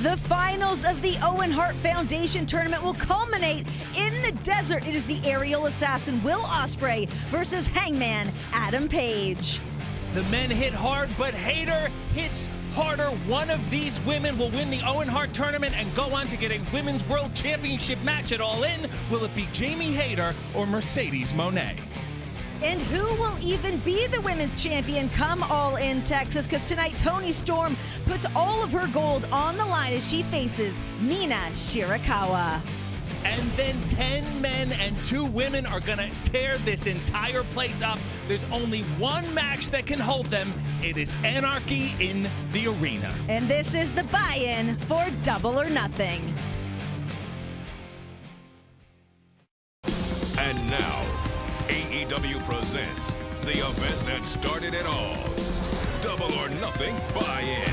The finals of the Owen Hart Foundation tournament will culminate in the desert. It is the aerial assassin Will Ospreay versus Hangman Adam Page. The men hit hard, but Hayter hits harder. One of these women will win the Owen Hart tournament and go on to get a Women's World Championship match at All In. Will it be Jamie Hayter or Mercedes Moné? And who will even be the women's champion come All In Texas? Because tonight, Toni Storm puts all of her gold on the line as she faces Mina Shirakawa. And then 10 men and 2 women are going to tear this entire place up. There's only one match that can hold them. It is Anarchy in the arena. And this is the buy-in for Double or Nothing. And now, AEW presents the event that started it all. Double or Nothing Buy-In.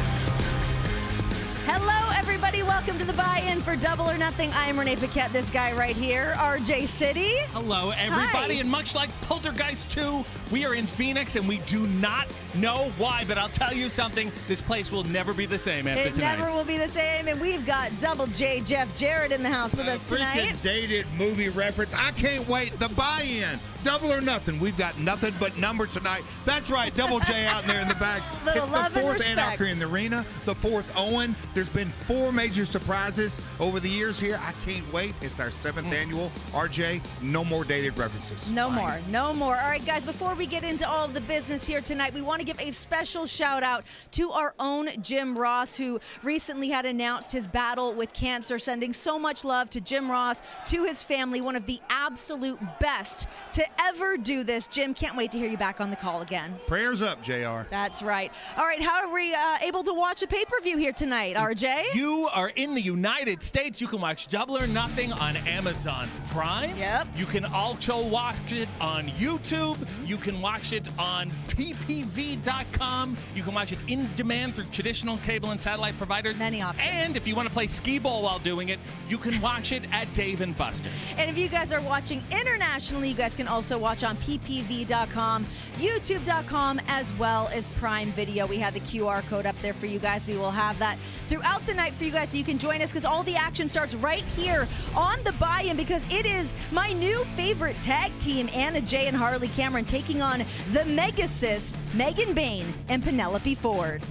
Hello, everybody. Welcome to the buy-in for Double or Nothing. I am Renee Paquette, this guy right here, RJ City. Hello, everybody. Hi. And much like Poltergeist 2, we are in Phoenix, and we do not know why, but I'll tell you something. This place will never be the same after tonight. It never will be the same, and we've got Double J Jeff Jarrett in the house with us tonight. Freaking dated movie reference. I can't wait. The buy-in. Double or Nothing. We've got nothing but numbers tonight. That's right. Double J out there in the back. Little It's love the and 4th respect. Anarchy in the arena, the 4th Owen. There's been 4 major surprises over the years here. I can't wait. It's our 7th annual. RJ, no more dated references. No Bye. more. No more. All right, guys, before we get into all of the business here tonight, we want to give a special shout out to our own Jim Ross, who recently had announced his battle with cancer, sending so much love to Jim Ross, to his family, one of the absolute best to ever do this. Jim, can't wait to hear you back on the call again. Prayers up, JR. That's right. All right, how are we able to watch a pay-per-view here tonight, RJ? You are in the United States. You can watch Double or Nothing on Amazon Prime. Yep. You can also watch it on YouTube. You can watch it on ppv.com. You can watch it in demand through traditional cable and satellite providers. Many options. And if you want to play skee ball while doing it, you can watch it at Dave & Buster's. And if you guys are watching internationally, you guys can also watch on ppv.com, youtube.com, as well as Prime Video. We have the QR code up there for you guys. We will have that throughout the night for you guys, so you can join us, because all the action starts right here on the buy-in, because it is my new favorite tag team, Anna Jay and Harley Cameron, taking on the Megasis, Megan Bayne and Penelope Ford.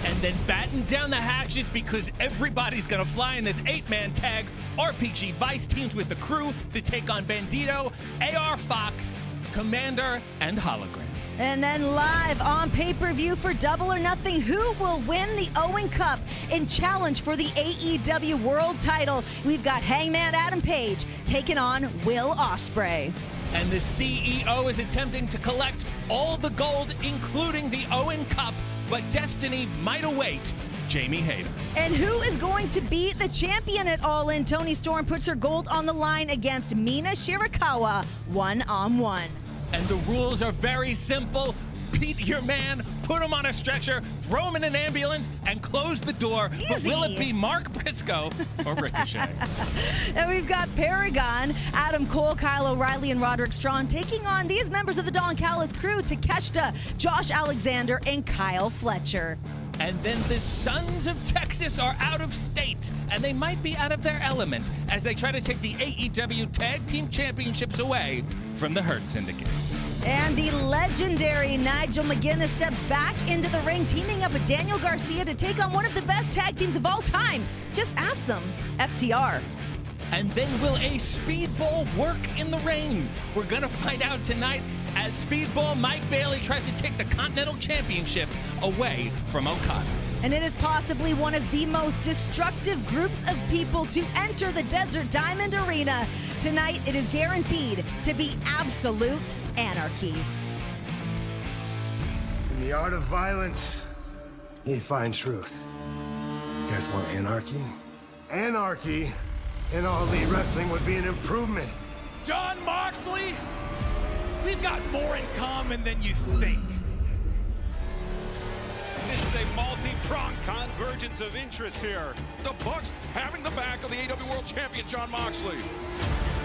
And then batten down the hatches, because everybody's going to fly in this 8-man tag. RPG Vice teams with the Crew to take on Bandito, AR Fox, Commander, and Hologram. And then live on pay-per-view for Double or Nothing, who will win the Owen Cup and challenge for the AEW World title? We've got Hangman Adam Page taking on Will Ospreay. And the CEO is attempting to collect all the gold, including the Owen Cup, but destiny might await Jamie Hayter. And who is going to be the champion at All In? Toni Storm puts her gold on the line against Mina Shirakawa, one-on-one. And the rules are very simple. Beat your man, put him on a stretcher, throw him in an ambulance, and close the door. Easy. But will it be Mark Briscoe or Ricochet? And we've got Paragon, Adam Cole, Kyle O'Reilly, and Roderick Strong taking on these members of the Don Callis crew, Takeshita, Josh Alexander, and Kyle Fletcher. And then the Sons of Texas are out of state, and they might be out of their element as they try to take the AEW Tag Team Championships away from the Hurt Syndicate. And the legendary Nigel McGuinness steps back into the ring, teaming up with Daniel Garcia to take on one of the best tag teams of all time. Just ask them, FTR. And then will a Speedball work in the ring? We're going to find out tonight as Speedball Mike Bailey tries to take the Continental Championship away from Okada. And it is possibly one of the most destructive groups of people to enter the Desert Diamond Arena. Tonight, it is guaranteed to be absolute anarchy. In the art of violence, you find truth. You guys want anarchy? Anarchy in All Elite Wrestling would be an improvement. John Moxley, we've got more in common than you think. This is a multi-pronged convergence of interests here. The Bucks having the back of the AEW World Champion, John Moxley.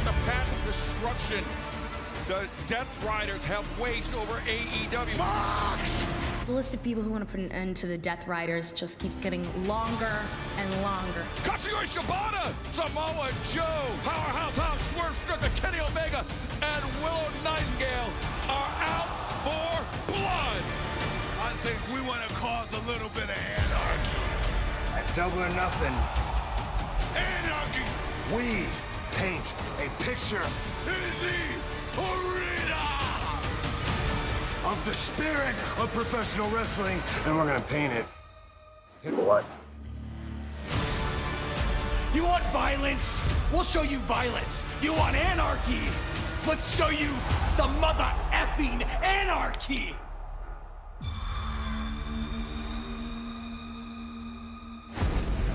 The path of destruction the Death Riders have waged over AEW. Mox! The list of people who want to put an end to the Death Riders just keeps getting longer and longer. Katsuya Shibata, Samoa Joe, Powerhouse House, Swerve Strickler, Kenny Omega, and Willow Nightingale are out for blood. I think we want to cause a little bit of anarchy. At Double or Nothing, Anarchy we paint a picture in the arena. of the spirit of professional wrestling, and we're gonna paint it in what? You want violence? We'll show you violence. You want anarchy? Let's show you some mother effing anarchy.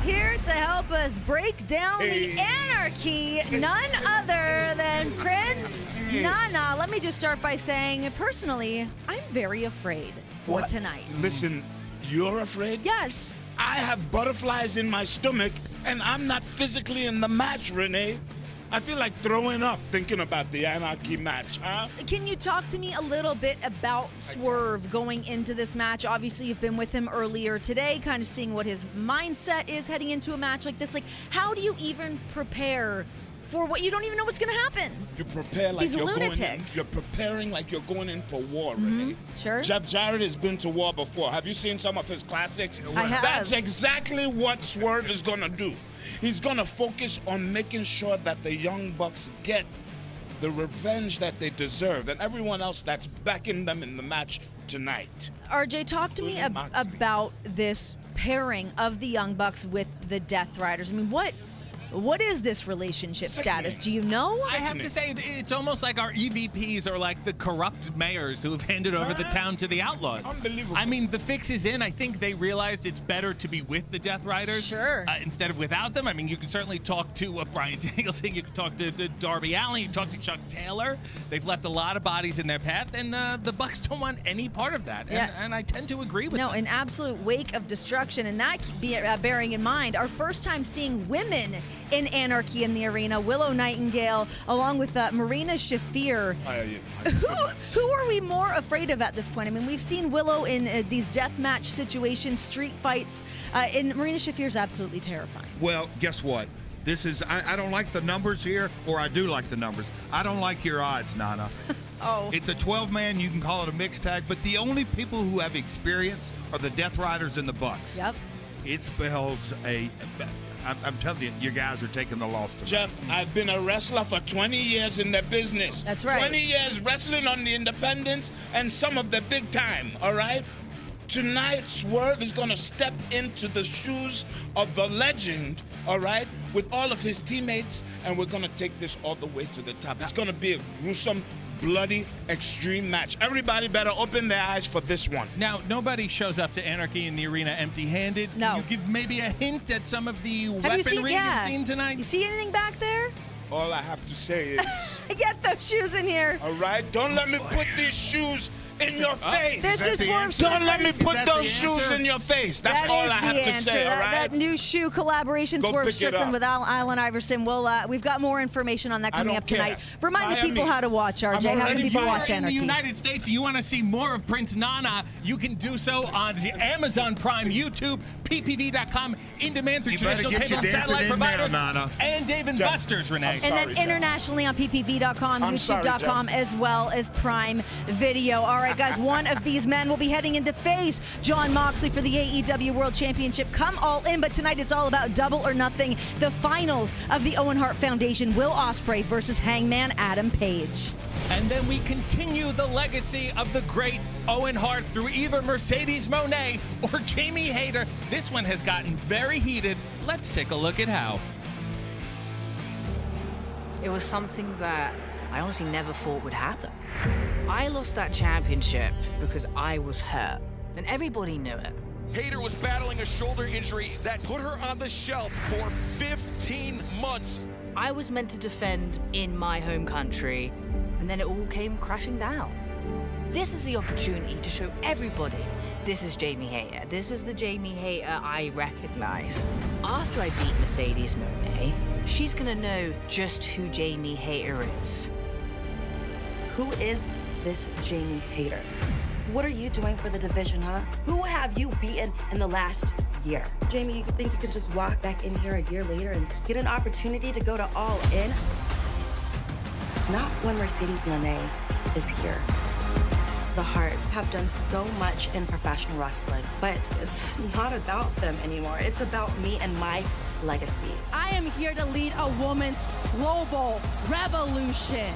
Here to help us break down the anarchy, none other than Prince Nana. Let me just start by saying, personally, I'm very afraid for tonight. Listen, you're afraid? Yes. I have butterflies in my stomach, and I'm not physically in the match, Renee. I feel like throwing up thinking about the Anarchy match, huh? Can you talk to me a little bit about Swerve going into this match? Obviously, you've been with him earlier today, kind of seeing what his mindset is heading into a match like this. Like, how do you even prepare for what you don't even know what's going to happen? You prepare like These you're lunatics. going in. You're preparing like you're going in for war, Renee. Sure. Jeff Jarrett has been to war before. Have you seen some of his classics? I have. That's exactly what Swerve is going to do. He's going to focus on making sure that the Young Bucks get the revenge that they deserve and everyone else that's backing them in the match tonight. RJ, talk to me about this pairing of the Young Bucks with the Death Riders. I mean, what is this relationship status? Do you know? I have to say, it's almost like our EVPs are like the corrupt mayors who have handed over the town to the Outlaws. Unbelievable. I mean, the fix is in. I think they realized it's better to be with the Death Riders instead of without them. I mean, you can certainly talk to Brian Danielson, you can talk to Darby Allin, you can talk to Chuck Taylor. They've left a lot of bodies in their path, and the Bucks don't want any part of that. And I tend to agree with them. No, an absolute wake of destruction, and that bearing in mind, our first time seeing women in Anarchy in the arena, Willow Nightingale, along with Marina Shafir. Who are we more afraid of at this point? I mean, we've seen Willow in these deathmatch situations, street fights, and Marina Shafir's absolutely terrifying. Well, guess what? This is, I don't like the numbers here, or I do like the numbers. I don't like your odds, Nana. Oh. It's a 12-man, you can call it a mixed tag, but the only people who have experience are the Death Riders and the Bucks. Yep. It spells I'm telling you, you guys are taking the loss tonight. Jeff, I've been a wrestler for 20 years in the business. That's right. 20 years wrestling on the independents and some of the big time, all right? Tonight, Swerve is going to step into the shoes of the legend, all right, with all of his teammates, and we're going to take this all the way to the top. It's going to be a gruesome, bloody, extreme match. Everybody better open their eyes for this one. Now, nobody shows up to Anarchy in the arena empty-handed. No. Can you give maybe a hint at some of the Have weaponry you've seen tonight? You see anything back there? All I have to say is, Get those shoes in here. all right, don't let me put these shoes in your face. This is Swerve. Don't let me put that those the shoes answer? in your face. That's That all is I have the to answer. say, all right? That new shoe collaboration, Go Swerve pick it Strickland up. with Allen Iverson. We've got more information on that I coming don't up tonight. care. Remind the Miami. people how to watch, RJ. I'm How can already people fired. watch In the Anarchy? United States, and you want to see more of Prince Nana, you can do so on the Amazon Prime, YouTube, ppv.com, in demand through You better traditional get cable your and satellite dancing in there, providers, Nana. and Dave & Buster's, Renee. And then Jeff. internationally on ppv.com, I'm sorry, youtube.com, Jeff. as well as Prime Video. All right, guys, one of these men will be heading in to face Jon Moxley for the AEW World Championship. Come all in, but tonight it's all about Double or Nothing. The finals of the Owen Hart Foundation, Will Ospreay versus Hangman Adam Page. And then we continue the legacy of the great Owen Hart through either Mercedes Moné or Jamie Hayter. This one has gotten very heated. Let's take a look at how. It was something that I honestly never thought would happen. I lost that championship because I was hurt, and everybody knew it. Hayter was battling a shoulder injury that put her on the shelf for 15 months. I was meant to defend in my home country, and then it all came crashing down. This is the opportunity to show everybody this is Jamie Hayter. This is the Jamie Hayter I recognize. After I beat Mercedes Moné, she's gonna know just who Jamie Hayter is. Who is this Jamie Hayter? What are you doing for the division, huh? Who have you beaten in the last year? Jamie, you think you can just walk back in here a year later and get an opportunity to go to All In? Not when Mercedes Moné is here. The Harts have done so much in professional wrestling, but it's not about them anymore. It's about me and my legacy. I am here to lead a woman's global revolution.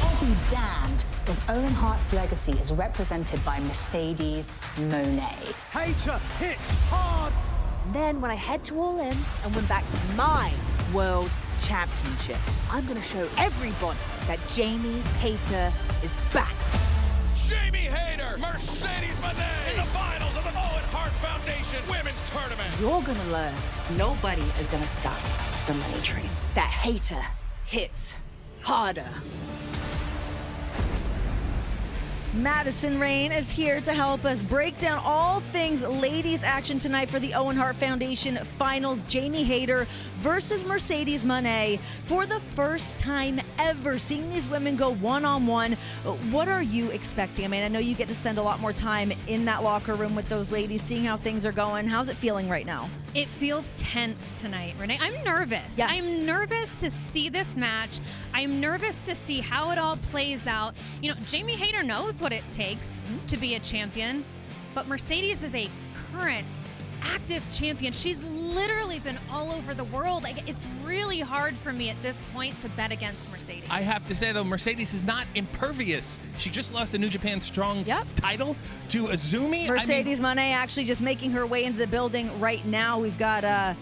I'll be damned if Owen Hart's legacy is represented by Mercedes Moné. Hater hits hard! Then when I head to All In and win back my World Championship, I'm gonna show everybody that Jamie Hayter is back. Jamie Hayter, Mercedes Moné in the finals of the Owen Hart Foundation Women's Tournament. You're gonna learn Nobody is gonna stop the money train. that Hayter hits harder. Madison Rain is here to help us break down all things ladies action tonight for the Owen Hart Foundation Finals. Jamie Hayter versus Mercedes Moné for the first time ever, seeing these women go one-on-one. What are you expecting? I mean, I know you get to spend a lot more time in that locker room with those ladies, seeing how things are going. How's it feeling right now? It feels tense tonight, Renee. I'm nervous. Yes. I'm nervous to see this match. I'm nervous to see how it all plays out. You know, Jamie Hayter knows what it takes to be a champion, but Mercedes is a current active champion. She's literally been all over the world. It's really hard for me at this point to bet against Mercedes. I have to say, though, Mercedes is not impervious. She just lost the New Japan Strong title to Azumi. Mercedes Moné actually just making her way into the building right now. We've got a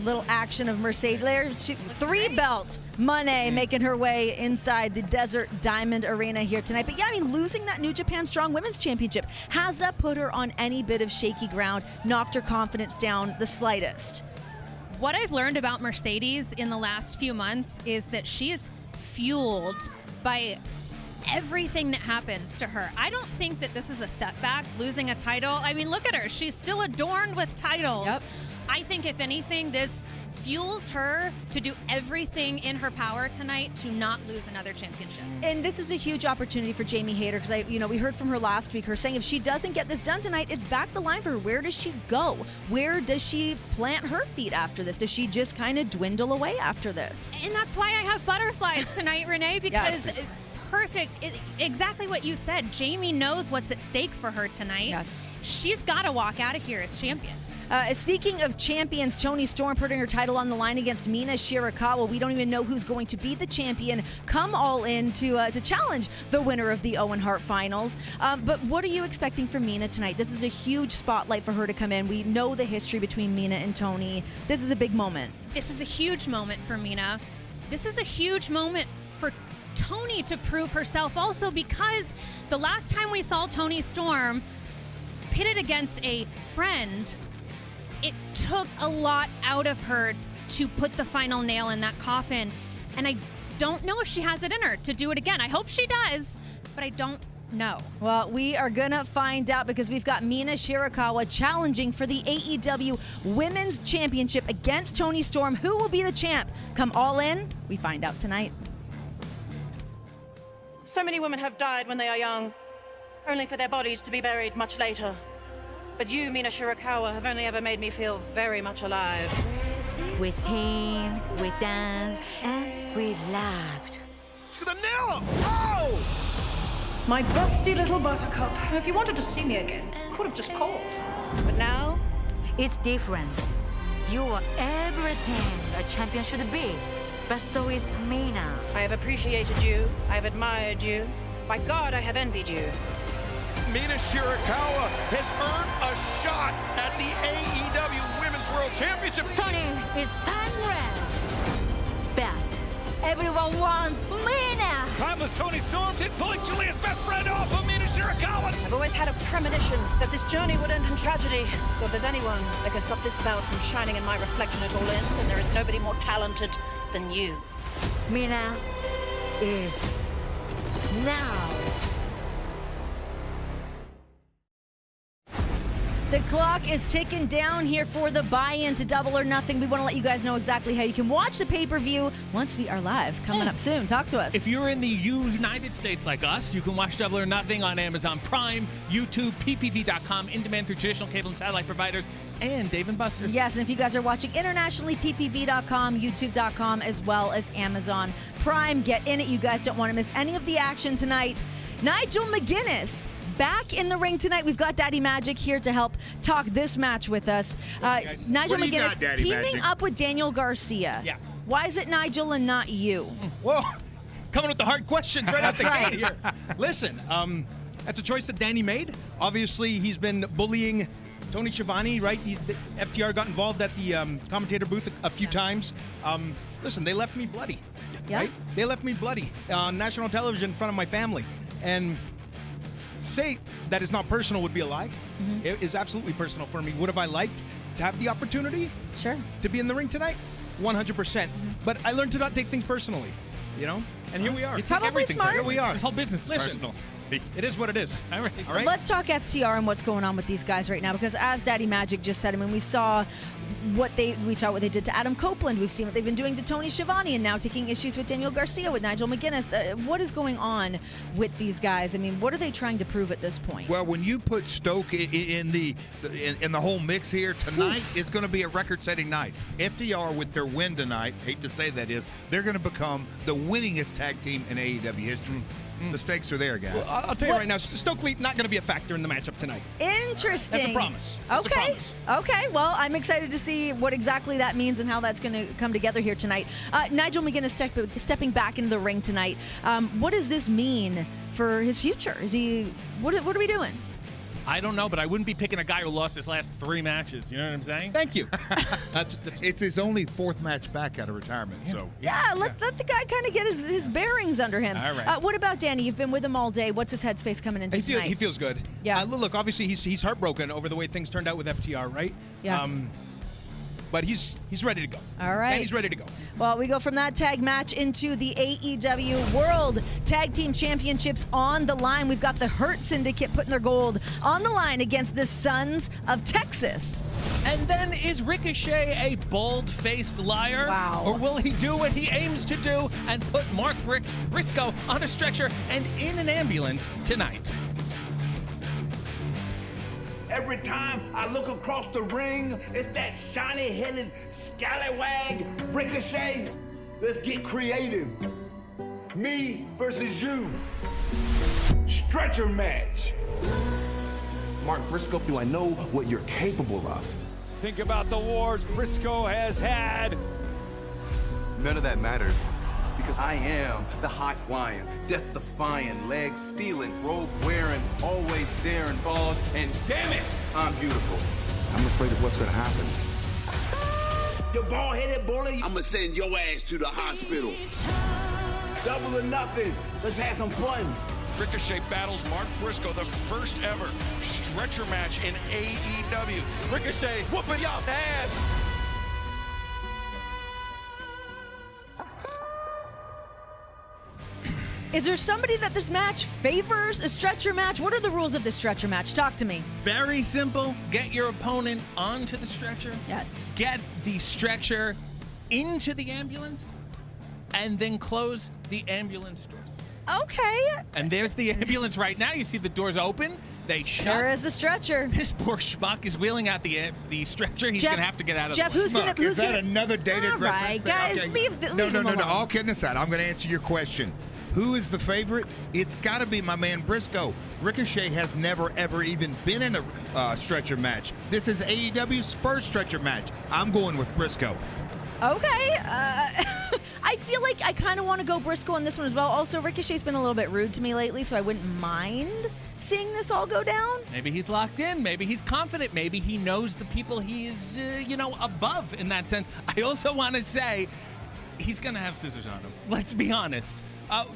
little action of Mercedes. There's three-belt Moné making her way inside the Desert Diamond Arena here tonight. But yeah, I mean, losing that New Japan Strong Women's Championship, has that put her on any bit of shaky ground, knocked her confidence down the slightest? What I've learned about Mercedes in the last few months is that she is fueled by everything that happens to her. I don't think that this is a setback, losing a title. I mean, look at her. She's still adorned with titles. Yep. I think, if anything, this fuels her to do everything in her power tonight to not lose another championship. And this is a huge opportunity for Jamie Hayter, because we heard from her last week, her saying if she doesn't get this done tonight, it's back the line for her. Where does she go? Where does she plant her feet after this? Does she just kind of dwindle away after this? And that's why I have butterflies tonight, Renee, because perfect. Exactly what you said. Jamie knows what's at stake for her tonight. Yes. She's got to walk out of here as champion. Speaking of champions, Toni Storm putting her title on the line against Mina Shirakawa. We don't even know who's going to be the champion. Come All In to challenge the winner of the Owen Hart Finals. But what are you expecting from Mina tonight? This is a huge spotlight for her to come in. We know the history between Mina and Toni. This is a big moment. This is a huge moment for Mina. This is a huge moment for Toni to prove herself also, because the last time we saw Toni Storm pitted against a friend, it took a lot out of her to put the final nail in that coffin. And I don't know if she has it in her to do it again. I hope she does, but I don't know. Well, we are going to find out, because we've got Mina Shirakawa challenging for the AEW Women's Championship against Toni Storm. Who will be the champ? Come All In? We find out tonight. So many women have died when they are young, only for their bodies to be buried much later. But you, Mina Shirakawa, have only ever made me feel very much alive. We teamed, we danced, and we laughed. She's gonna nail him! Oh! My busty little buttercup. If you wanted to see me again, could have just called. But now, It's different. You are everything a champion should be, but so is Mina. I have appreciated you, I have admired you. By God, I have envied you. Mina Shirakawa has earned a shot at the AEW Women's World Championship. Toni, it's time to rest. But everyone wants Mina. Timeless Toni Storm did pulling Julia's best friend off of Mina Shirakawa. I've always had a premonition that this journey would end in tragedy. So if there's anyone that can stop this belt from shining in my reflection at All In, then there is nobody more talented than you. Mina is now. The clock is ticking down here for the buy-in to Double or Nothing. We want to let you guys know exactly how you can watch the pay-per-view once we are live. Coming up soon. Talk to us. If you're in the United States like us, you can watch Double or Nothing on Amazon Prime, YouTube, ppv.com, in-demand through traditional cable and satellite providers, and Dave & Buster's. Yes, and if you guys are watching internationally, ppv.com, youtube.com, as well as Amazon Prime. Get in it. You guys don't want to miss any of the action tonight. Nigel McGuinness back in the ring tonight. We've got Daddy Magic here to help talk this match with us. Nigel McGuinness teaming up with Daniel Garcia. Yeah. Why is it Nigel and not you? Whoa, coming with the hard questions right out the That's gate here. Listen, that's a choice that Danny made. Obviously, he's been bullying Tony Schiavone, right? The FTR got involved at the commentator booth a few times. Listen, they left me bloody. Yeah? Right? They left me bloody on national television in front of my family. And to say that it's not personal would be a lie. It is absolutely personal for me. Would have I liked to have the opportunity? Sure. To be in the ring tonight? 100%. But I learned to not take things personally, you know? And here we are. You take everything personal. Here we are. This whole business is Listen, personal. It is what it is. All right? Let's talk FTR and what's going on with these guys right now, because as Daddy Magic just said, I mean, we saw what they did to Adam Copeland. We've seen what they've been doing to Tony Schiavone, and now taking issues with Daniel Garcia, with Nigel McGuinness. What is going on with these guys? I mean, what are they trying to prove at this point? Well, when you put Stoke in the whole mix here tonight, it's going to be a record-setting night. FTR with their win tonight, hate to say that is, they're going to become the winningest tag team in AEW history. The stakes are there, guys. Well, I'll tell you right now, Stokely not going to be a factor in the matchup tonight. Interesting. That's a promise. That's a promise. Okay. Well, I'm excited to see what exactly that means and how that's going to come together here tonight. Nigel McGuinness stepping back into the ring tonight. What does this mean for his future? Is he? What are we doing? I don't know, but I wouldn't be picking a guy who lost his last 3 matches. You know what I'm saying? Thank you. It's his only 4th match back out of retirement. So let the guy kind of get his bearings under him. All right. What about Danny? You've been with him all day. What's his headspace coming into tonight? He feels good. Yeah. Look, obviously he's heartbroken over the way things turned out with FTR, right? Yeah. But he's ready to go. All right. And he's ready to go. Well, we go from that tag match into the AEW World Tag Team Championships on the line. We've got the Hurt Syndicate putting their gold on the line against the Sons of Texas. And then is Ricochet a bald-faced liar? Wow. Or will he do what he aims to do and put Mark Briscoe on a stretcher and in an ambulance tonight? Every time I look across the ring, it's that shiny-headed scallywag Ricochet. Let's get creative. Me versus you. Stretcher match. Mark Briscoe, do I know what you're capable of? Think about the wars Briscoe has had. None of that matters, because I am the high-flying, death-defying, leg-stealing, robe-wearing, always staring bald, and damn it, I'm beautiful. I'm afraid of what's gonna happen. You bald-headed bully, I'ma send your ass to the hospital. Double or nothing. Let's have some fun. Ricochet battles Mark Briscoe, the first ever stretcher match in AEW. Ricochet whooping y'all's ass. Is there somebody that this match favors, a stretcher match? What are the rules of this stretcher match? Talk to me. Very simple. Get your opponent onto the stretcher. Yes. Get the stretcher into the ambulance, and then close the ambulance doors. Okay. And there's the ambulance right now. You see the doors open. They shut. There is a stretcher. This poor schmuck is wheeling out the stretcher. He's going to have to get out of Jeff, the way. Is that another dated All reference? right, guys, Okay. leave him No. alone. All kidding aside, I'm going to answer your question. Who is the favorite? It's got to be my man Briscoe. Ricochet has never, ever even been in a stretcher match. This is AEW's first stretcher match. I'm going with Briscoe. Okay. I feel like I kind of want to go Briscoe on this one as well. Also, Ricochet's been a little bit rude to me lately, so I wouldn't mind seeing this all go down. Maybe he's locked in. Maybe he's confident. Maybe he knows the people he is, above in that sense. I also want to say he's going to have scissors on him. Let's be honest.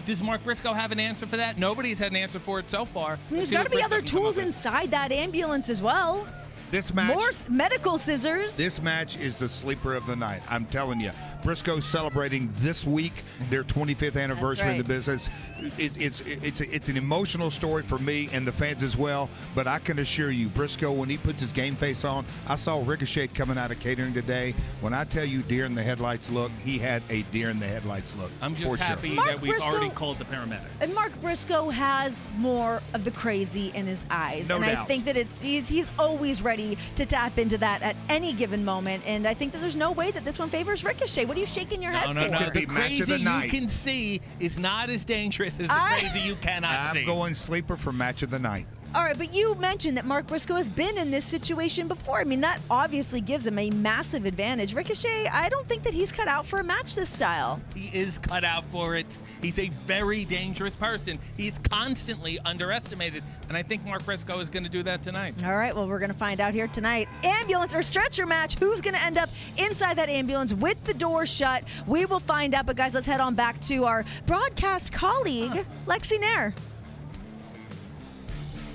Does Mark Briscoe have an answer for that? Nobody's had an answer for it so far. There's got to be other tools inside that ambulance as well. This match, more medical scissors. This match is the sleeper of the night. I'm telling you. Briscoe's celebrating this week their 25th anniversary in the business. It's an emotional story for me and the fans as well. But I can assure you, Briscoe, when he puts his game face on, I saw Ricochet coming out of catering today. When I tell you deer in the headlights look, he had a deer in the headlights look. I'm just happy that we've already called the paramedic. And Mark Briscoe has more of the crazy in his eyes. No and doubt. I think that he's always ready to tap into that at any given moment. And I think that there's no way that this one favors Ricochet. What are you shaking your head for? No. The crazy you can see is not as dangerous as the crazy you cannot see. I'm going sleeper for match of the night. All right, but you mentioned that Mark Briscoe has been in this situation before. I mean, that obviously gives him a massive advantage. Ricochet, I don't think that he's cut out for a match this style. He is cut out for it. He's a very dangerous person. He's constantly underestimated, and I think Mark Briscoe is going to do that tonight. All right, well, we're going to find out here tonight. Ambulance or stretcher match. Who's going to end up inside that ambulance with the door shut? We will find out, but guys, let's head on back to our broadcast colleague, Lexi Nair.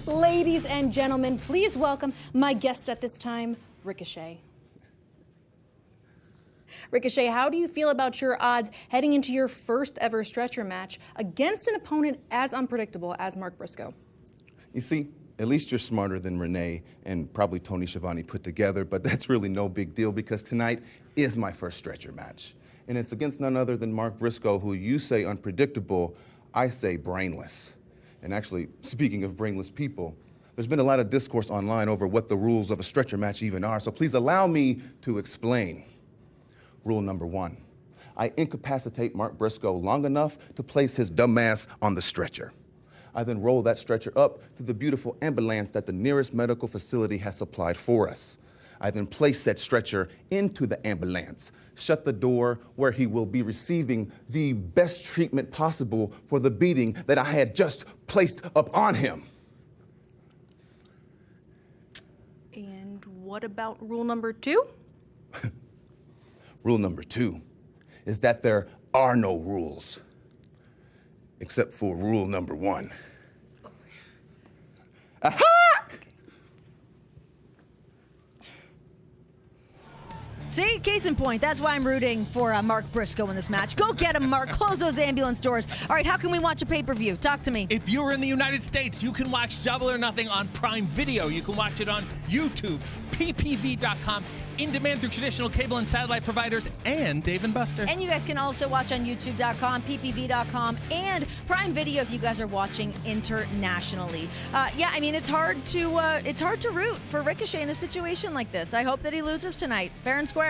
Ladies and gentlemen, please welcome my guest at this time, Ricochet. Ricochet, how do you feel about your odds heading into your first ever stretcher match against an opponent as unpredictable as Mark Briscoe? You see, at least you're smarter than Renee and probably Tony Schiavone put together, but that's really no big deal because tonight is my first stretcher match. And it's against none other than Mark Briscoe, who you say unpredictable, I say brainless. And actually, speaking of brainless people, there's been a lot of discourse online over what the rules of a stretcher match even are, so please allow me to explain. Rule number 1, I incapacitate Mark Briscoe long enough to place his dumb ass on the stretcher. I then roll that stretcher up to the beautiful ambulance that the nearest medical facility has supplied for us. I then place said stretcher into the ambulance, shut the door where he will be receiving the best treatment possible for the beating that I had just placed upon him. And what about rule number 2? Rule number 2 is that there are no rules, except for rule number 1. Aha! See, case in point, that's why I'm rooting for Mark Briscoe in this match. Go get him, Mark. Close those ambulance doors. All right, how can we watch a pay-per-view? Talk to me. If you're in the United States, you can watch Double or Nothing on Prime Video. You can watch it on YouTube, ppv.com, in demand through traditional cable and satellite providers, and Dave & Buster's. And you guys can also watch on youtube.com, ppv.com, and Prime Video if you guys are watching internationally. Yeah, I mean, it's hard to root for Ricochet in a situation like this. I hope that he loses tonight, fair and square.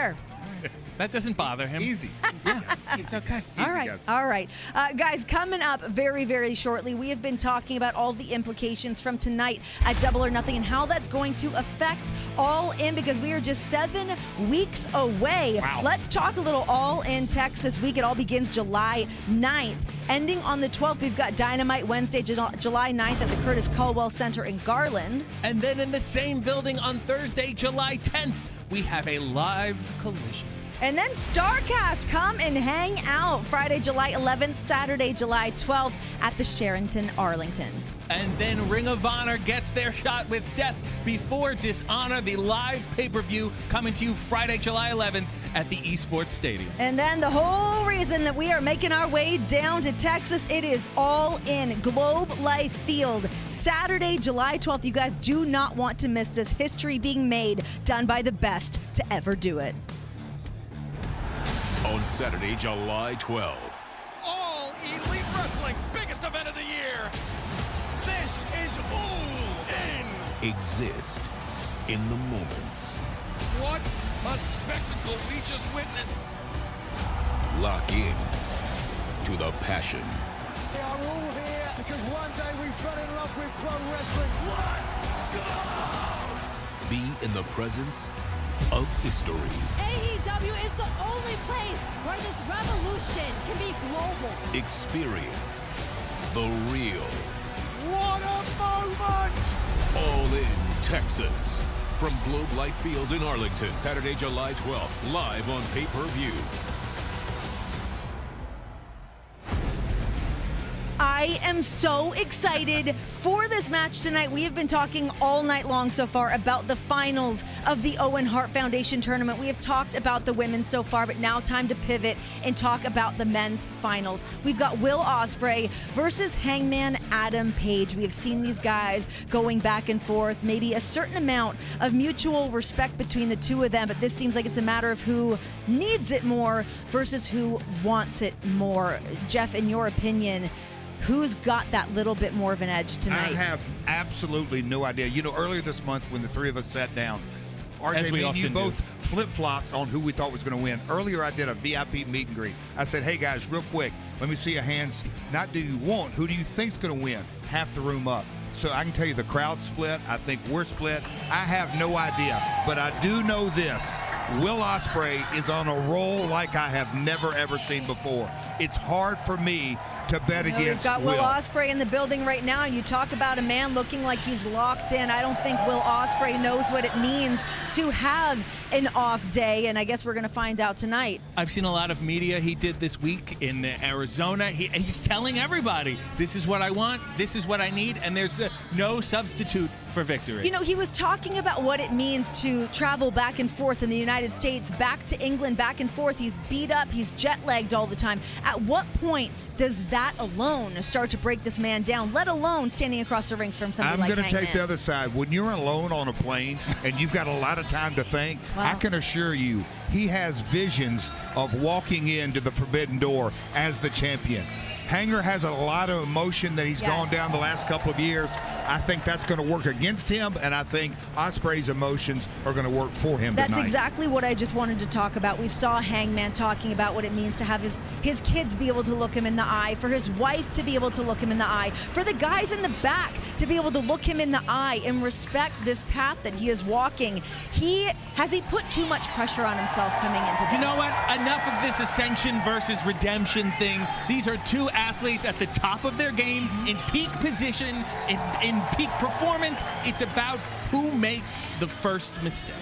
That doesn't bother him. Easy. Yeah, it's okay. All right. All right. Guys, coming up very, very shortly, we have been talking about all the implications from tonight at Double or Nothing and how that's going to affect All In because we are just 7 weeks away. Wow. Let's talk a little All In Texas week. It all begins July 9th. Ending on the 12th, we've got Dynamite Wednesday, July 9th at the Curtis Culwell Center in Garland. And then in the same building on Thursday, July 10th, we have a live collision. And then StarCast, come and hang out Friday, July 11th, Saturday, July 12th at the Sheraton Arlington. And then Ring of Honor gets their shot with Death Before Dishonor, the live pay-per-view coming to you Friday, July 11th at the Esports Stadium. And then the whole reason that we are making our way down to Texas, it is All In Globe Life Field. Saturday, July 12th. You guys do not want to miss this. History being made, done by the best to ever do it. On Saturday, July 12th. All Elite Wrestling's biggest event of the year. This is All In. Exist in the moments. What a spectacle we just witnessed. Lock in to the passion. They are all here because one day we fell in love with pro wrestling. Let's go! Be in the presence of history. AEW is the only place where this revolution can be global. Experience the real. What a moment! All In Texas. From Globe Life Field in Arlington, Saturday, July 12th, live on pay-per-view. I I am so excited for this match tonight. We have been talking all night long so far about the finals of the Owen Hart Foundation tournament. We have talked about the women so far, but now time to pivot and talk about the men's finals. We've got Will Ospreay versus Hangman Adam Page. We have seen these guys going back and forth, maybe a certain amount of mutual respect between the two of them, but this seems like it's a matter of who needs it more versus who wants it more. Jeff, in your opinion, who's got that little bit more of an edge tonight? I have absolutely no idea. You know, earlier this month when the three of us sat down, RJ, me and you both flip-flopped on who we thought was going to win. Earlier, I did a VIP meet and greet. I said, hey, guys, real quick, let me see your hands. Not do you want, who do you think's going to win? Half the room up. So I can tell you the crowd split. I think we're split. I have no idea. But I do know this. Will Ospreay is on a roll like I have never, ever seen before. It's hard for me to bet against We've got Will Ospreay in the building right now, and you talk about a man looking like he's locked in. I don't think Will Ospreay knows what it means to have an off day, and I guess we're going to find out tonight. I've seen a lot of media he did this week in Arizona. He's telling everybody, this is what I want, this is what I need, and there's no substitute for victory. You know, he was talking about what it means to travel back and forth in the United States, back to England, back and forth. He's beat up, he's jet-lagged all the time. At what point does that alone start to break this man down, let alone standing across the ring from somebody like Hangman? I'm going to take the other side. When you're alone on a plane and you've got a lot of time to think, I can assure you he has visions of walking into the forbidden door as the champion. Hanger has a lot of emotion that he's gone down the last couple of years. I think that's going to work against him, and I think Ospreay's emotions are going to work for him tonight. That's exactly what I just wanted to talk about. We saw Hangman talking about what it means to have his kids be able to look him in the eye, for his wife to be able to look him in the eye, for the guys in the back to be able to look him in the eye and respect this path that he is walking. Has he put too much pressure on himself coming into this? You know what? Enough of this ascension versus redemption thing. These are two athletes at the top of their game, in peak position, in peak performance. It's about who makes the first mistake.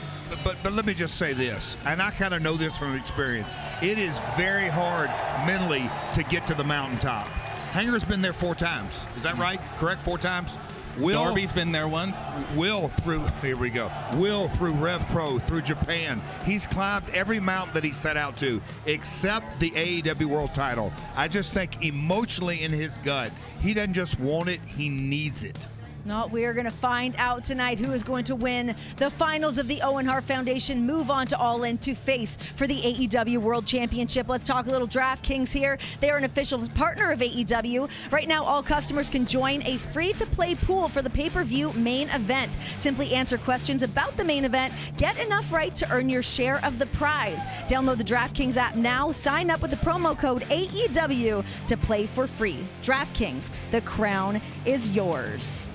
But let me just say this, and I kind of know this from experience. It is very hard mentally to get to the mountaintop. Hanger's been there 4 times. Is that right? Correct? 4 times? Darby's been there once. Will through Rev Pro, through Japan. He's climbed every mountain that he set out to, except the AEW World title. I just think emotionally in his gut, he doesn't just want it, he needs it. No, we are going to find out tonight who is going to win the finals of the Owen Hart Foundation, move on to All In to face for the AEW World Championship. Let's talk a little DraftKings here. They are an official partner of AEW. Right now, all customers can join a free-to-play pool for the pay-per-view main event. Simply answer questions about the main event, get enough right to earn your share of the prize. Download the DraftKings app now. Sign up with the promo code AEW to play for free. DraftKings, the crown is yours.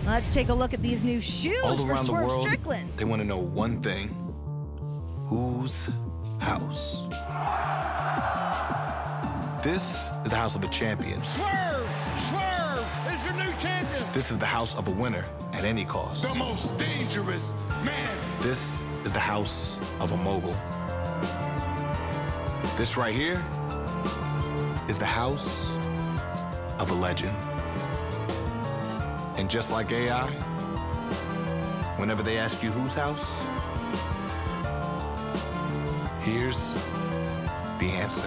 Let's take a look at these new shoes All for around the Swerve world, Strickland. they want to know one thing. Whose house? This is the house of a champion. Swerve! Swerve is your new champion! This is the house of a winner at any cost. The most dangerous man! This is the house of a mogul. This right here is the house of a legend. And just like AI, whenever they ask you whose house, here's the answer.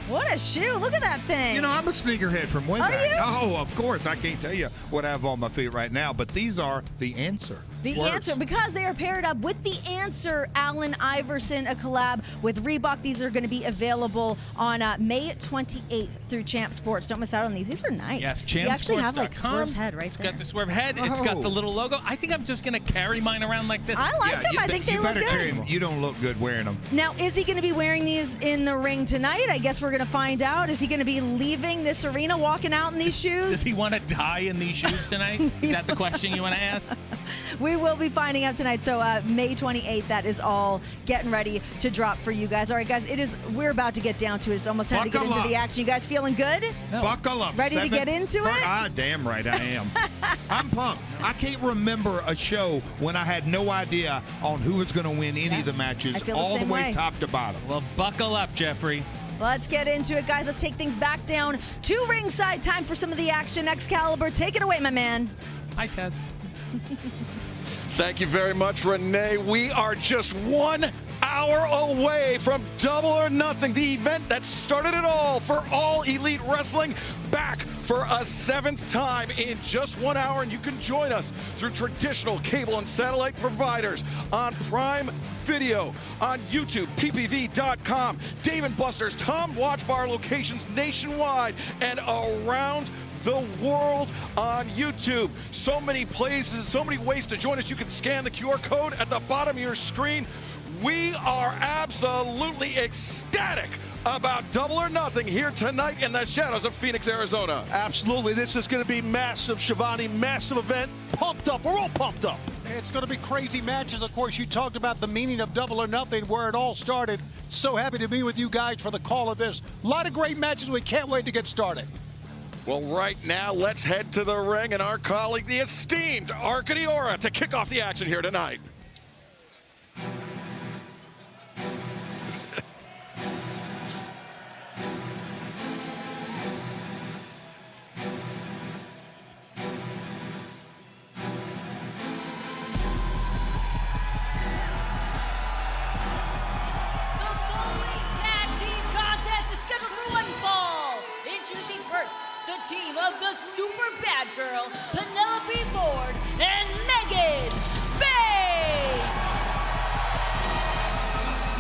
What a shoe. Look at that thing. You know, I'm a sneakerhead from way Are back. you? Oh, of course. I can't tell you what I have on my feet right now, but these are the answer. The Swerves. Answer, because they are paired up with The Answer, Allen Iverson, a collab with Reebok. These are going to be available on May 28th through Champ Sports. Don't miss out on these. These are nice. Yes, You actually have like champsports.com. Swerve's head right It's there. got the Swerve head. It's got the little logo. I think I'm just going to carry mine around like this. I like them. I think they you look better carry good. them. You don't look good wearing them. Now, is he going to be wearing these in the ring tonight? I guess we're going to find out. Is he going to be leaving this arena, walking out in these shoes? Does he want to die in these shoes tonight? Is that the question you want to ask? We will be finding out tonight. So May 28th, that is all getting ready to drop for you guys. All right, guys, we're about to get down to it. It's almost time to get Buckle into up. the action. You guys feeling good? Buckle up. Ready to get into it? Ah, damn right I am. I'm pumped. I can't remember a show when I had no idea on who was going to win any of the matches, I feel the all the same way way. top to bottom. Well, buckle up, Jeffrey. Let's get into it, guys. Let's take things back down to ringside. Time for some of the action. Excalibur, take it away, my man. Hi, Taz. Thank you very much, Renee. We are just 1 hour away from Double or Nothing, the event that started it all for All Elite Wrestling, back for a 7th time in just 1 hour. And you can join us through traditional cable and satellite providers on Prime Video, on YouTube, ppv.com, Dave & Buster's, Tom Watch Bar locations nationwide and around the world on YouTube. So many places, so many ways to join us. You can scan the QR code at the bottom of your screen. We are absolutely ecstatic about Double or Nothing here tonight in the shadows of Phoenix, Arizona. Absolutely. This is going to be massive, Shivani. Massive event. Pumped up. We're all pumped up. It's going to be crazy matches. Of course, you talked about the meaning of Double or Nothing, where it all started. So happy to be with you guys for the call of this. A lot of great matches. We can't wait to get started. Well, right now, let's head to the ring and our colleague, the esteemed Arcadiora, to kick off the action here tonight. Team of the super bad girl, Penelope Ford and Megan Bayne.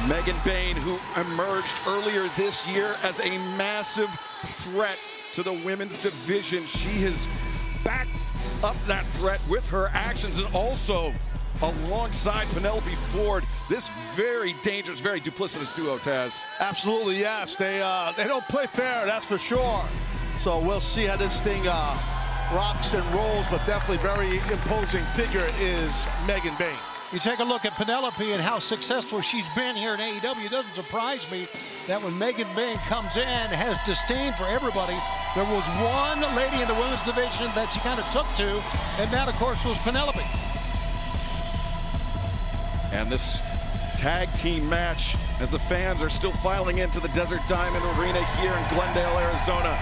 Megan Bayne, who emerged earlier this year as a massive threat to the women's division. She has backed up that threat with her actions and also alongside Penelope Ford, this very dangerous, very duplicitous duo, Taz. Absolutely, yes. They don't play fair, that's for sure. So we'll see how this thing rocks and rolls, but definitely very imposing figure is Megan Bayne. You take a look at Penelope and how successful she's been here in AEW. It doesn't surprise me that when Megan Bayne comes in, has disdain for everybody. There was one lady in the women's division that she kind of took to, and that, of course, was Penelope. And this tag team match, as the fans are still filing into the Desert Diamond Arena here in Glendale, Arizona.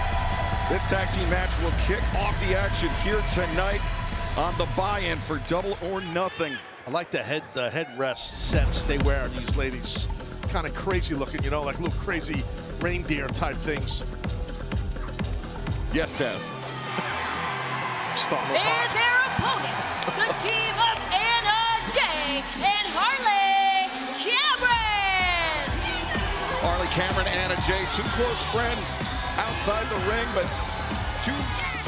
This tag team match will kick off the action here tonight on the buy-in for Double or Nothing. I like the headrest sets they wear, these ladies. Kind of crazy looking, you know, like little crazy reindeer type things. Yes, Taz. And their opponents, the team of Anna Jay and Harley Cameron. Harley Cameron and Anna Jay, two close friends outside the ring, but two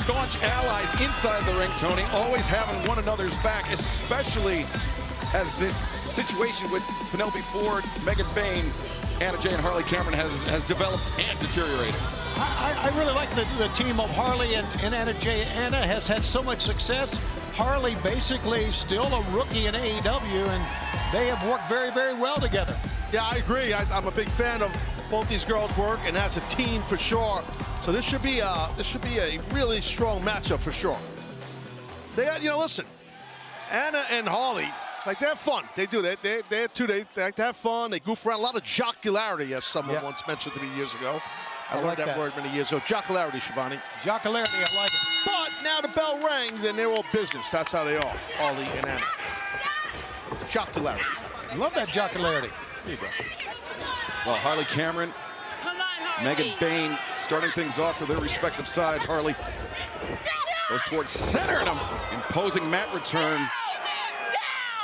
staunch allies inside the ring, Tony, always having one another's back, especially as this situation with Penelope Ford, Megan Bayne, Anna Jay, and Harley Cameron has developed and deteriorated. I really like the team of Harley and Anna Jay. Anna has had so much success. Harley basically still a rookie in AEW, and they have worked very, very well together. Yeah, I agree. I'm a big fan of both these girls' work, and as a team for sure. So this should be a really strong matchup for sure. They got, you know, listen, Anna and Harley, like, they're fun. They do. They like to have fun. They goof around. A lot of jocularity, as someone once mentioned to me years ago. I learned that word many years ago. Jocularity, Shivani. Jocularity, I like it. But now the bell rings, and they're all business. That's how they are, Harley and Anna. Jocularity. Love that jocularity. There you go. Well, Harley Cameron, Megan Bayne starting things off for their respective sides. Harley goes towards center and an imposing mat return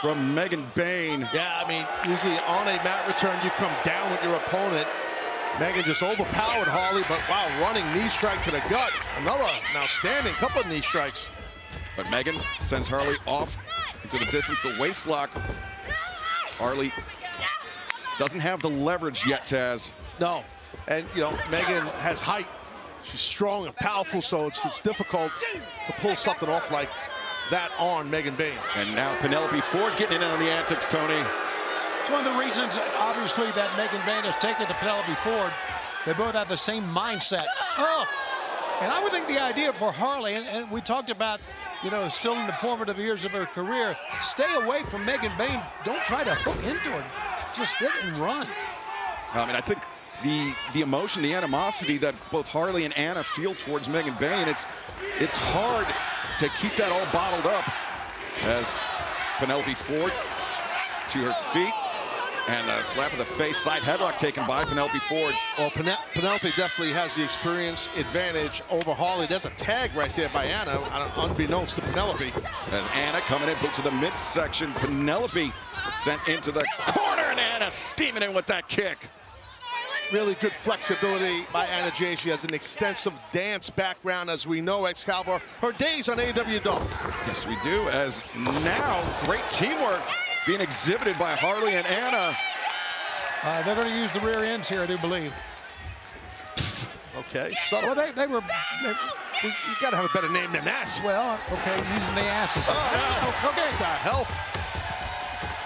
from Megan Bayne. Yeah, I mean, usually on a mat return, you come down with your opponent. Megan just overpowered Harley, but wow, running knee strike to the gut. Another now standing, couple of knee strikes. But Megan sends Harley off into the distance, the waist lock. Harley doesn't have the leverage yet, Taz. No, and you know, Megan has height. She's strong and powerful, so it's difficult to pull something off like that on Megan Bayne. And now Penelope Ford getting in on the antics, Tony. It's one of the reasons, obviously, that Megan Bayne has taken to Penelope Ford. They both have the same mindset. Oh, and I would think the idea for Harley, and we talked about still in the formative years of her career. Stay away from Megan Bayne. Don't try to hook into her. Just hit and run. I mean, I think the emotion, the animosity that both Harley and Anna feel towards Megan Bayne, it's hard to keep that all bottled up. As Penelope Ford to her feet, and a slap of the face, side headlock taken by Penelope Ford. Well, Penelope definitely has the experience advantage over Harley. That's a tag right there by Anna, unbeknownst to Penelope. As Anna coming in, boot to the midsection. Penelope sent into the corner, and Anna steaming in with that kick. Really good flexibility by Anna Jay. She has an extensive dance background, as we know, Excalibur. Her days on AEW Dark. Yes, we do, as now great teamwork being exhibited by Harley and Anna. They're going to use the rear ends here, I do believe. Okay, subtle. Well, they were... You got to have a better name than that. Well, okay, using the asses. Oh, no. Okay, what the hell?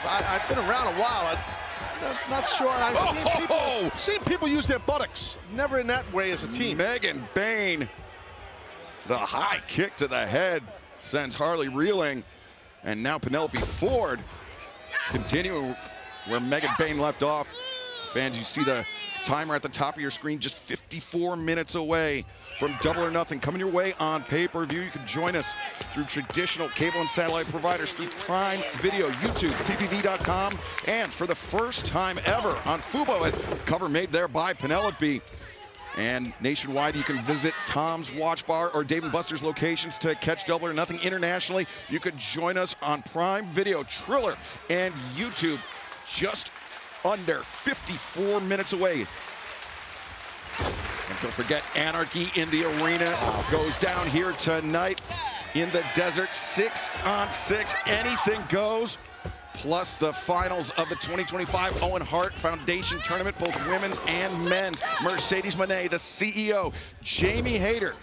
I've been around a while. I'm not sure. I've seen people use their buttocks. Never in that way as a team. Megan Bayne, the high kick to the head sends Harley reeling. And now Penelope Ford continuing where Megan Bayne left off. Fans, you see the timer at the top of your screen, just 54 minutes away from Double or Nothing coming your way on pay-per-view. You can join us through traditional cable and satellite providers, through Prime Video, YouTube, ppv.com, and for the first time ever on Fubo, as cover made there by Penelope. And nationwide, you can visit Tom's Watch Bar or Dave & Buster's locations to catch Double or Nothing. Internationally, you could join us on Prime Video, Triller, and YouTube, just under 54 minutes away. And don't forget, Anarchy in the Arena goes down here tonight in the desert. 6-on-6, anything goes. Plus the finals of the 2025 Owen Hart Foundation Tournament, both women's and men's. Mercedes Moné, the CEO, Jamie Hayter.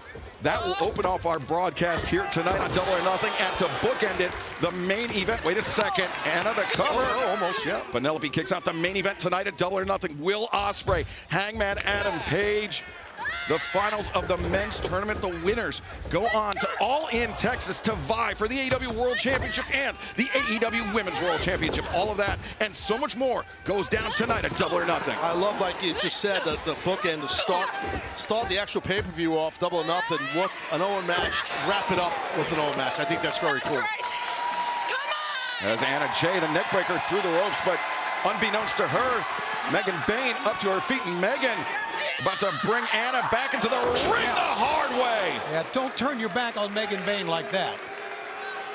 That will open off our broadcast here tonight on Double or Nothing. And to bookend it, the main event. Wait a second. Anna, the cover. Almost, yeah. Penelope kicks out the main event tonight at Double or Nothing. Will Ospreay, Hangman Adam Page. The finals of the men's tournament, the winners go on to All In Texas to vie for the AEW World Championship and the AEW Women's World Championship. All of that and so much more goes down tonight at Double or Nothing. I love, like you just said, the bookend to start the actual pay-per-view off Double or Nothing with an Owen match, wrap it up with an Owen match. I think that's very cool. As Anna Jay, the neckbreaker through the ropes, but unbeknownst to her, Megan Bayne up to her feet, and Megan about to bring Anna back into the ring the hard way. Yeah, don't turn your back on Megan Bayne like that.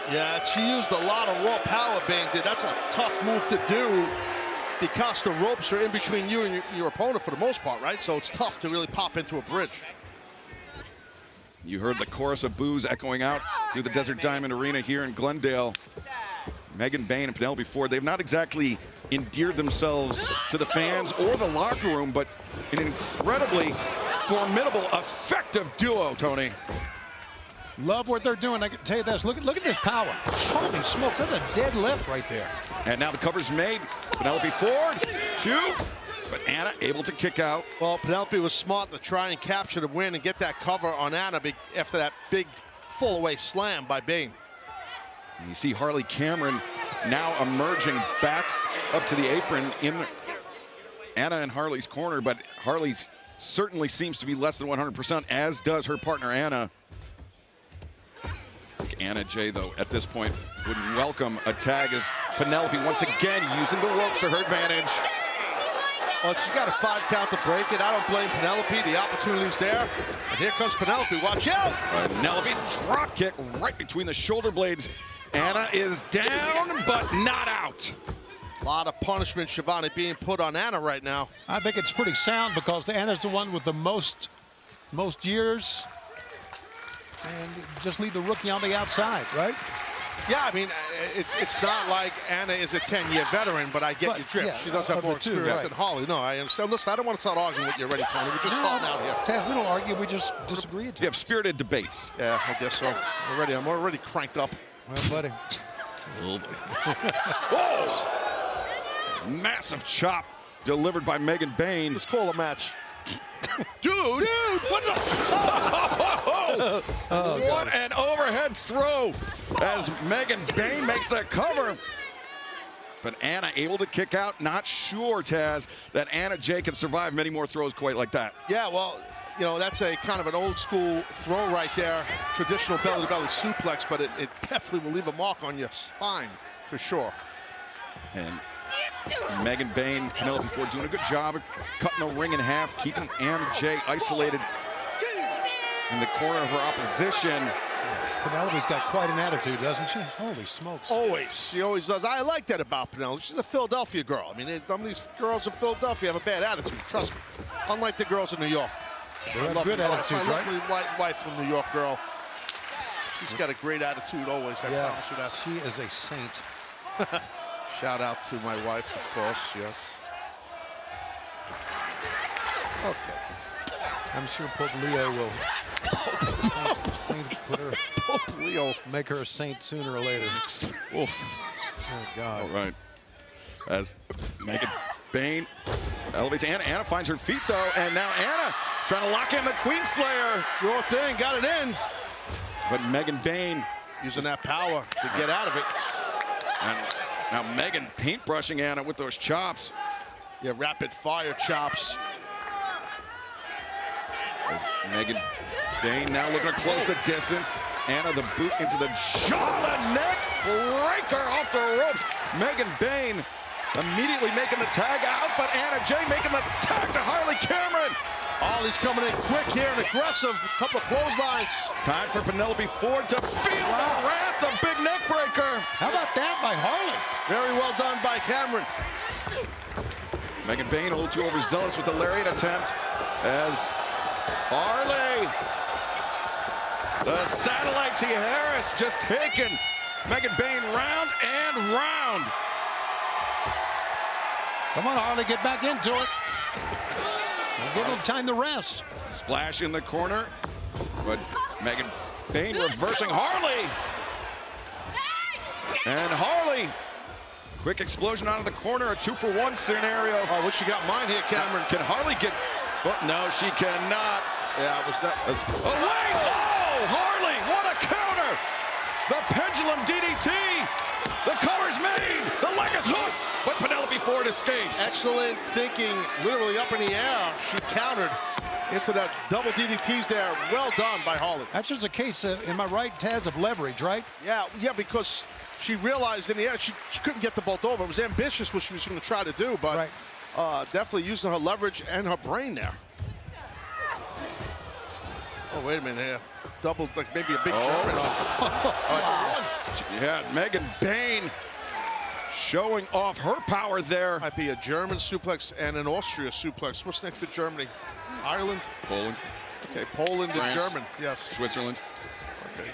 Yeah, she used a lot of raw power, Bayne did. That's a tough move to do because the ropes are in between you and your opponent for the most part, right? So it's tough to really pop into a bridge. You heard the chorus of boos echoing out through the Desert Diamond Arena here in Glendale. Megan Bayne and Penelope Ford, they've not exactly endeared themselves to the fans or the locker room, but an incredibly formidable, effective duo, Tony. Love what they're doing. I can tell you this. Look at this power. Holy smokes, that's a dead lift right there. And now the cover's made. Penelope Ford, 2. But Anna able to kick out. Well, Penelope was smart to try and capture the win and get that cover on Anna after that big full-away slam by Bayne. And you see Harley Cameron now emerging back up to the apron in Anna and Harley's corner, but Harley certainly seems to be less than 100%, as does her partner Anna. Anna Jay, though, at this point would welcome a tag as Penelope once again using the ropes to her advantage. Well, she's got a 5 count to break it. I don't blame Penelope. The opportunity's there. And here comes Penelope. Watch out. Penelope drop kick right between the shoulder blades. Anna is down, but not out. A lot of punishment, Shivani, being put on Anna right now. I think it's pretty sound because Anna's the one with the most years. And just leave the rookie on the outside, right? Yeah, I mean, it's not like Anna is a 10-year veteran, but I get your drift. Yeah, she does have more experience than Holly. No, I understand. Listen, I don't want to start arguing with you already, Tony. We're just starting out here. Taz, we don't argue. We just disagree. You have spirited debates. Yeah, I guess so. I'm already cranked up. Well, buddy. Whoa! Massive chop delivered by Megan Bayne. Let's call a match. Dude, what's up? Oh, what an overhead throw as Megan Bain makes that cover. But Anna able to kick out. Not sure, Taz, that Anna Jay can survive many more throws quite like that. Yeah, well, you know, that's a kind of an old school throw right there. Traditional belly-to-belly suplex, but it definitely will leave a mark on your spine for sure. And Megan Bain, Penelope Ford doing a good job of cutting the ring in half, keeping Anna Jay isolated in the corner of her opposition. Penelope's got quite an attitude, doesn't she? Holy smokes. Always. She always does. I like that about Penelope. She's a Philadelphia girl. I mean, some of these girls in Philadelphia have a bad attitude. Trust me. Unlike the girls in New York. They have good attitudes, my right? lovely white wife from New York girl. She's got a great attitude always. I promise you that. She is a saint. Shout out to my wife, of course. Yes. Okay. I'm sure Pope Leo will Pope Leo make her a saint sooner or later. Oh God! All right. As Megan Bain elevates Anna. Anna finds her feet though, and now Anna trying to lock in the Queen Slayer. Sure thing, got it in. But Megan Bain using that power to get out of it. And now Megan paintbrushing Anna with those chops. Yeah, rapid fire chops. As Megan Bain now looking to close the distance. Anna the boot into the jaw, the neck breaker off the ropes. Megan Bain immediately making the tag out, but Anna Jay making the tag to Harley Cameron. Ollie's coming in quick here and aggressive. A couple of clotheslines. Time for Penelope Ford to feel the wrath, the big neck breaker. How about that by Harley? Very well done by Cameron. Megan Bain a little too overzealous with the lariat attempt as Harley, the satellite T. Harris just taking Megan Bain round and round. Come on, Harley, get back into it. We'll give him time to rest. Splash in the corner, but Megan Bain reversing Harley. And Harley, quick explosion out of the corner, a 2-for-1 scenario. Oh, what you got mine here, Cameron? Can Harley get, well, no, she cannot. Yeah, it was that. Oh, wait, oh, Harley, what a counter. The pendulum DDT, the cover's made, the leg is hooked, but Penelope Ford escapes. Excellent thinking, literally up in the air. She countered into that double DDTs there. Well done by Harley. That's just a case, am I right, Taz, of leverage, right? Yeah, because she realized in the air she couldn't get the bolt over. It was ambitious what she was going to try to do, but definitely using her leverage and her brain there. Oh, wait a minute here. Double, like maybe a big German. Yeah, Megan Bain showing off her power there. Might be a German suplex and an Austria suplex. What's next to Germany? Ireland? Poland. Okay, Poland France. and German. Yes. Switzerland. Okay.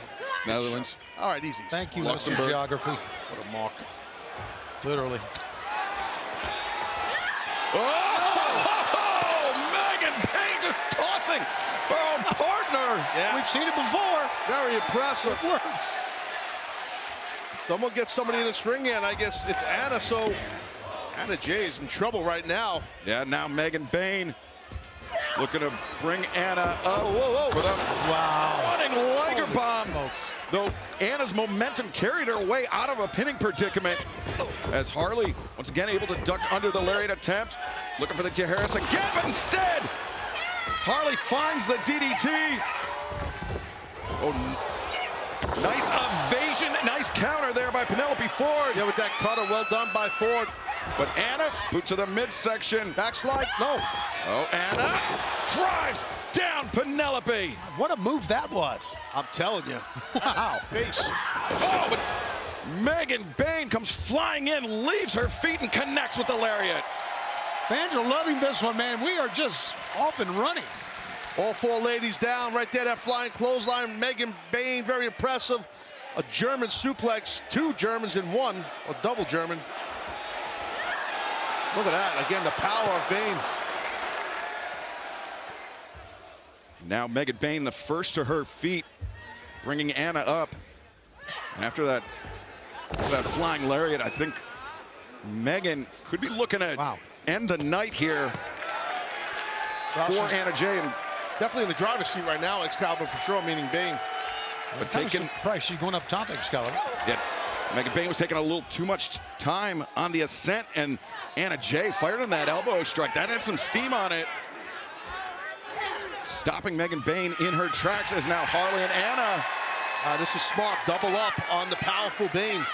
Netherlands. All right, easy. Thank you, Mr. Luxembourg. Geography. What a mark. Literally. Oh, Megan Bain just tossing her own partner. Yeah. We've seen it before. Very impressive. It works. Someone gets somebody in this ring, and I guess it's Anna, so Anna Jay is in trouble right now. Yeah, now Megan Bain looking to bring Anna up for the running Liger bomb. Though Anna's momentum carried her way out of a pinning predicament as Harley once again able to duck under the lariat attempt. Looking for the T. Harris again, but instead Harley finds the DDT. Oh, nice evasion, nice counter there by Penelope Ford. Yeah, with that cutter, well done by Ford. But Anna, boot to the midsection. Backslide, no. Oh, Anna drives down Penelope. What a move that was. I'm telling you. Wow, face. Oh, but Megan Bain comes flying in, leaves her feet and connects with the lariat. Fans are loving this one, man. We are just off and running. All four ladies down right there, that flying clothesline. Megan Bain, very impressive. A German suplex, 2 Germans in 1, a double German. Look at that, again, the power of Bain. Now Megan Bain, the first to her feet, bringing Anna up. And after that flying lariat, I think Megan could be looking at end the night here for Anna Jay. And definitely in the driver's seat right now, Excalibur for sure, meaning Bane. But taking price, she's going up top, Excalibur. Yeah, Megan Bane was taking a little too much time on the ascent, and Anna Jay fired on that elbow strike. That had some steam on it. Stopping Megan Bane in her tracks is now Harley and Anna. This is smart, double up on the powerful Bane.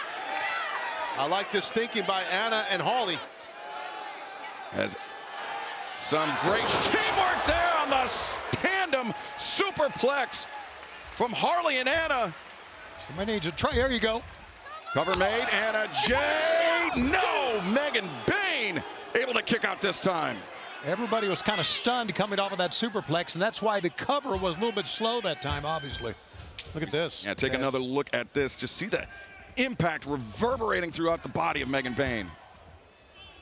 I like this thinking by Anna and Harley. As some great teamwork there on the tandem superplex from Harley and Anna. Somebody needs to try. There you go. Cover made. Anna Jay. No! Megan Bane able to kick out this time. Everybody was kind of stunned coming off of that superplex, and that's why the cover was a little bit slow that time, obviously. Look at this. Yeah, take another look at this. Just see the impact reverberating throughout the body of Megan Bane.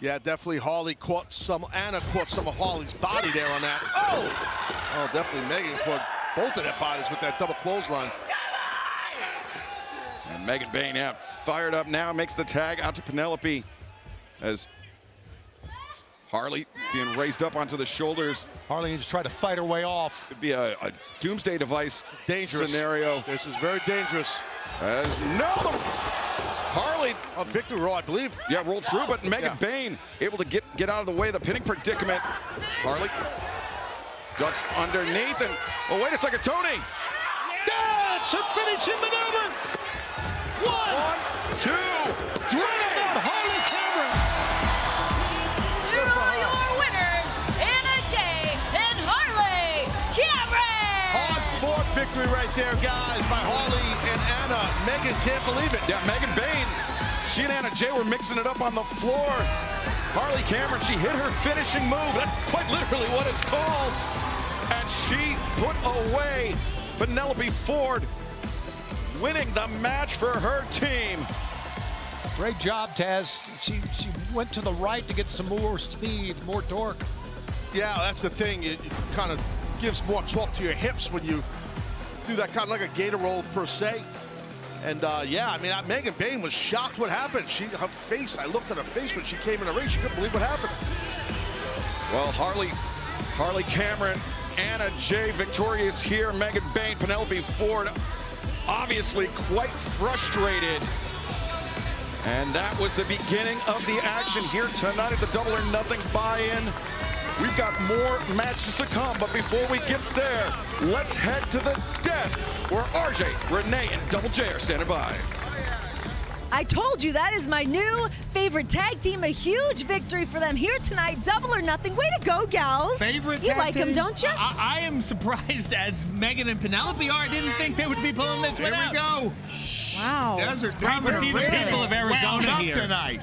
Yeah, definitely Anna caught some of Harley's body there on that. Oh, definitely Megan caught both of their bodies with that double clothesline. And Megan Bane, yeah, fired up now, makes the tag out to Penelope as Harley being raised up onto the shoulders. Harley needs to try to fight her way off. Could be a doomsday device scenario. This is very dangerous. As Harley, a victory roll, I believe. Yeah, rolled through, but Megan Bane able to get out of the way of the pinning predicament. Harley ducks underneath, and oh, wait a second, Tony. That's a finishing maneuver. One, two, three. Harley Cameron. Here are your winners, Anna Jay and Harley Cameron. Hard-fought victory right there, guys, by Harley and Anna. Megan can't believe it. Yeah, Megan Bane, she and Anna Jay were mixing it up on the floor. Harley Cameron, she hit her finishing move. That's quite literally what it's called. And she put away Penelope Ford, winning the match for her team. Great job, Taz. She went to the right to get some more speed, more torque. Yeah, that's the thing. It kind of gives more torque to your hips when you do that, kind of like a gator roll per se. And yeah, I mean, Megan Bane was shocked what happened. Her face, I looked at her face when she came in the ring. She couldn't believe what happened. Well, Harley Cameron, Anna Jay victorious here. Megan Bane, Penelope Ford, obviously quite frustrated. And that was the beginning of the action here tonight at the Double or Nothing buy-in. We've got more matches to come, but before we get there, let's head to the desk where RJ, Renee, and Double J are standing by. I told you that is my new favorite tag team. A huge victory for them here tonight. Double or Nothing. Way to go, gals. Favorite You tag like them, team? don't you? I am surprised as Megan and Penelope are. I didn't think they would be pulling this one out. Here we go. Wow. Great to see the people of Arizona here tonight.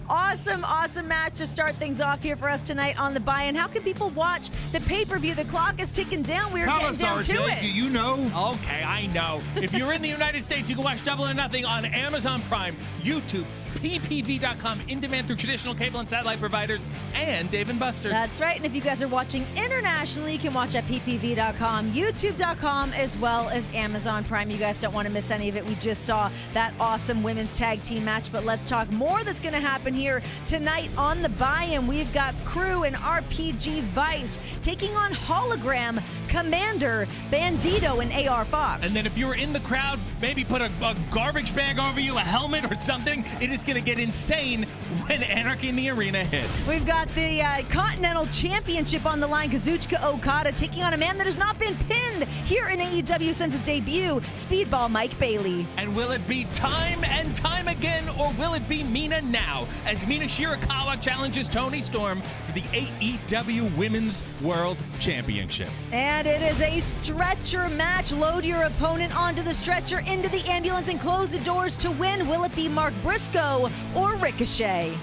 Awesome match to start things off here for us tonight on the buy-in. How can people watch the pay-per-view? The clock is ticking down. We're getting down to it. Do you know? Okay, I know. If you're in the United States, you can watch Double or Nothing on Amazon Prime, YouTube, ppv.com, in demand through traditional cable and satellite providers, and Dave & Buster's. That's right. And if you guys are watching internationally, you can watch at ppv.com, youtube.com, as well as Amazon Prime. You guys don't want to miss any of it. We just saw that awesome women's tag team match, but let's talk more that's going to happen here tonight on the buy-in. We've got Crew and RPG Vice taking on Hologram, Commander, Bandito, and AR Fox. And then if you were in the crowd, maybe put a garbage bag over you, a helmet or something. It is going to get insane when Anarchy in the Arena hits. We've got the Continental Championship on the line. Kazuchika Okada taking on a man that has not been pinned here in AEW since his debut, Speedball Mike Bailey. And will it be time and time again, or will it be Mina now, as Mina Shirakawa challenges Toni Storm for the AEW Women's World Championship? And it is a stretcher match. Load your opponent onto the stretcher, into the ambulance, and close the doors to win. Will it be Mark Briscoe or Ricochet?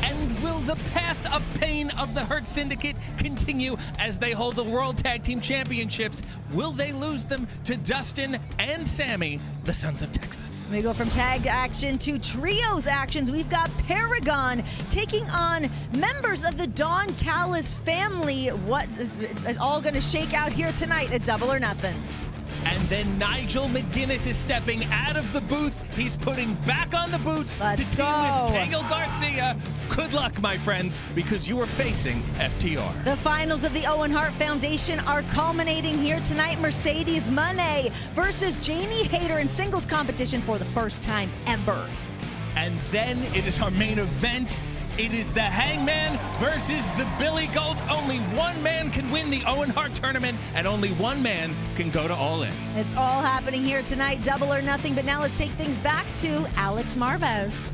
And will the path of pain of the Hurt Syndicate continue as they hold the World Tag Team Championships? Will they lose them to Dustin and Sammy, the Sons of Texas? We go from tag action to trios actions. We've got Paragon taking on members of the Don Callis family. What is it all going to shake out here tonight at Double or Nothing? And then Nigel McGuinness is stepping out of the booth. He's putting back on the boots to team with Daniel Garcia. Good luck, my friends, because you are facing FTR. The finals of the Owen Hart Foundation are culminating here tonight. Mercedes Moné versus Jamie Hayter in singles competition for the first time ever. And then it is our main event. It is the Hangman versus the Billy Goat. Only one man can win the Owen Hart tournament, and only one man can go to All In. It's all happening here tonight, Double or Nothing. But now let's take things back to Alex Marvez.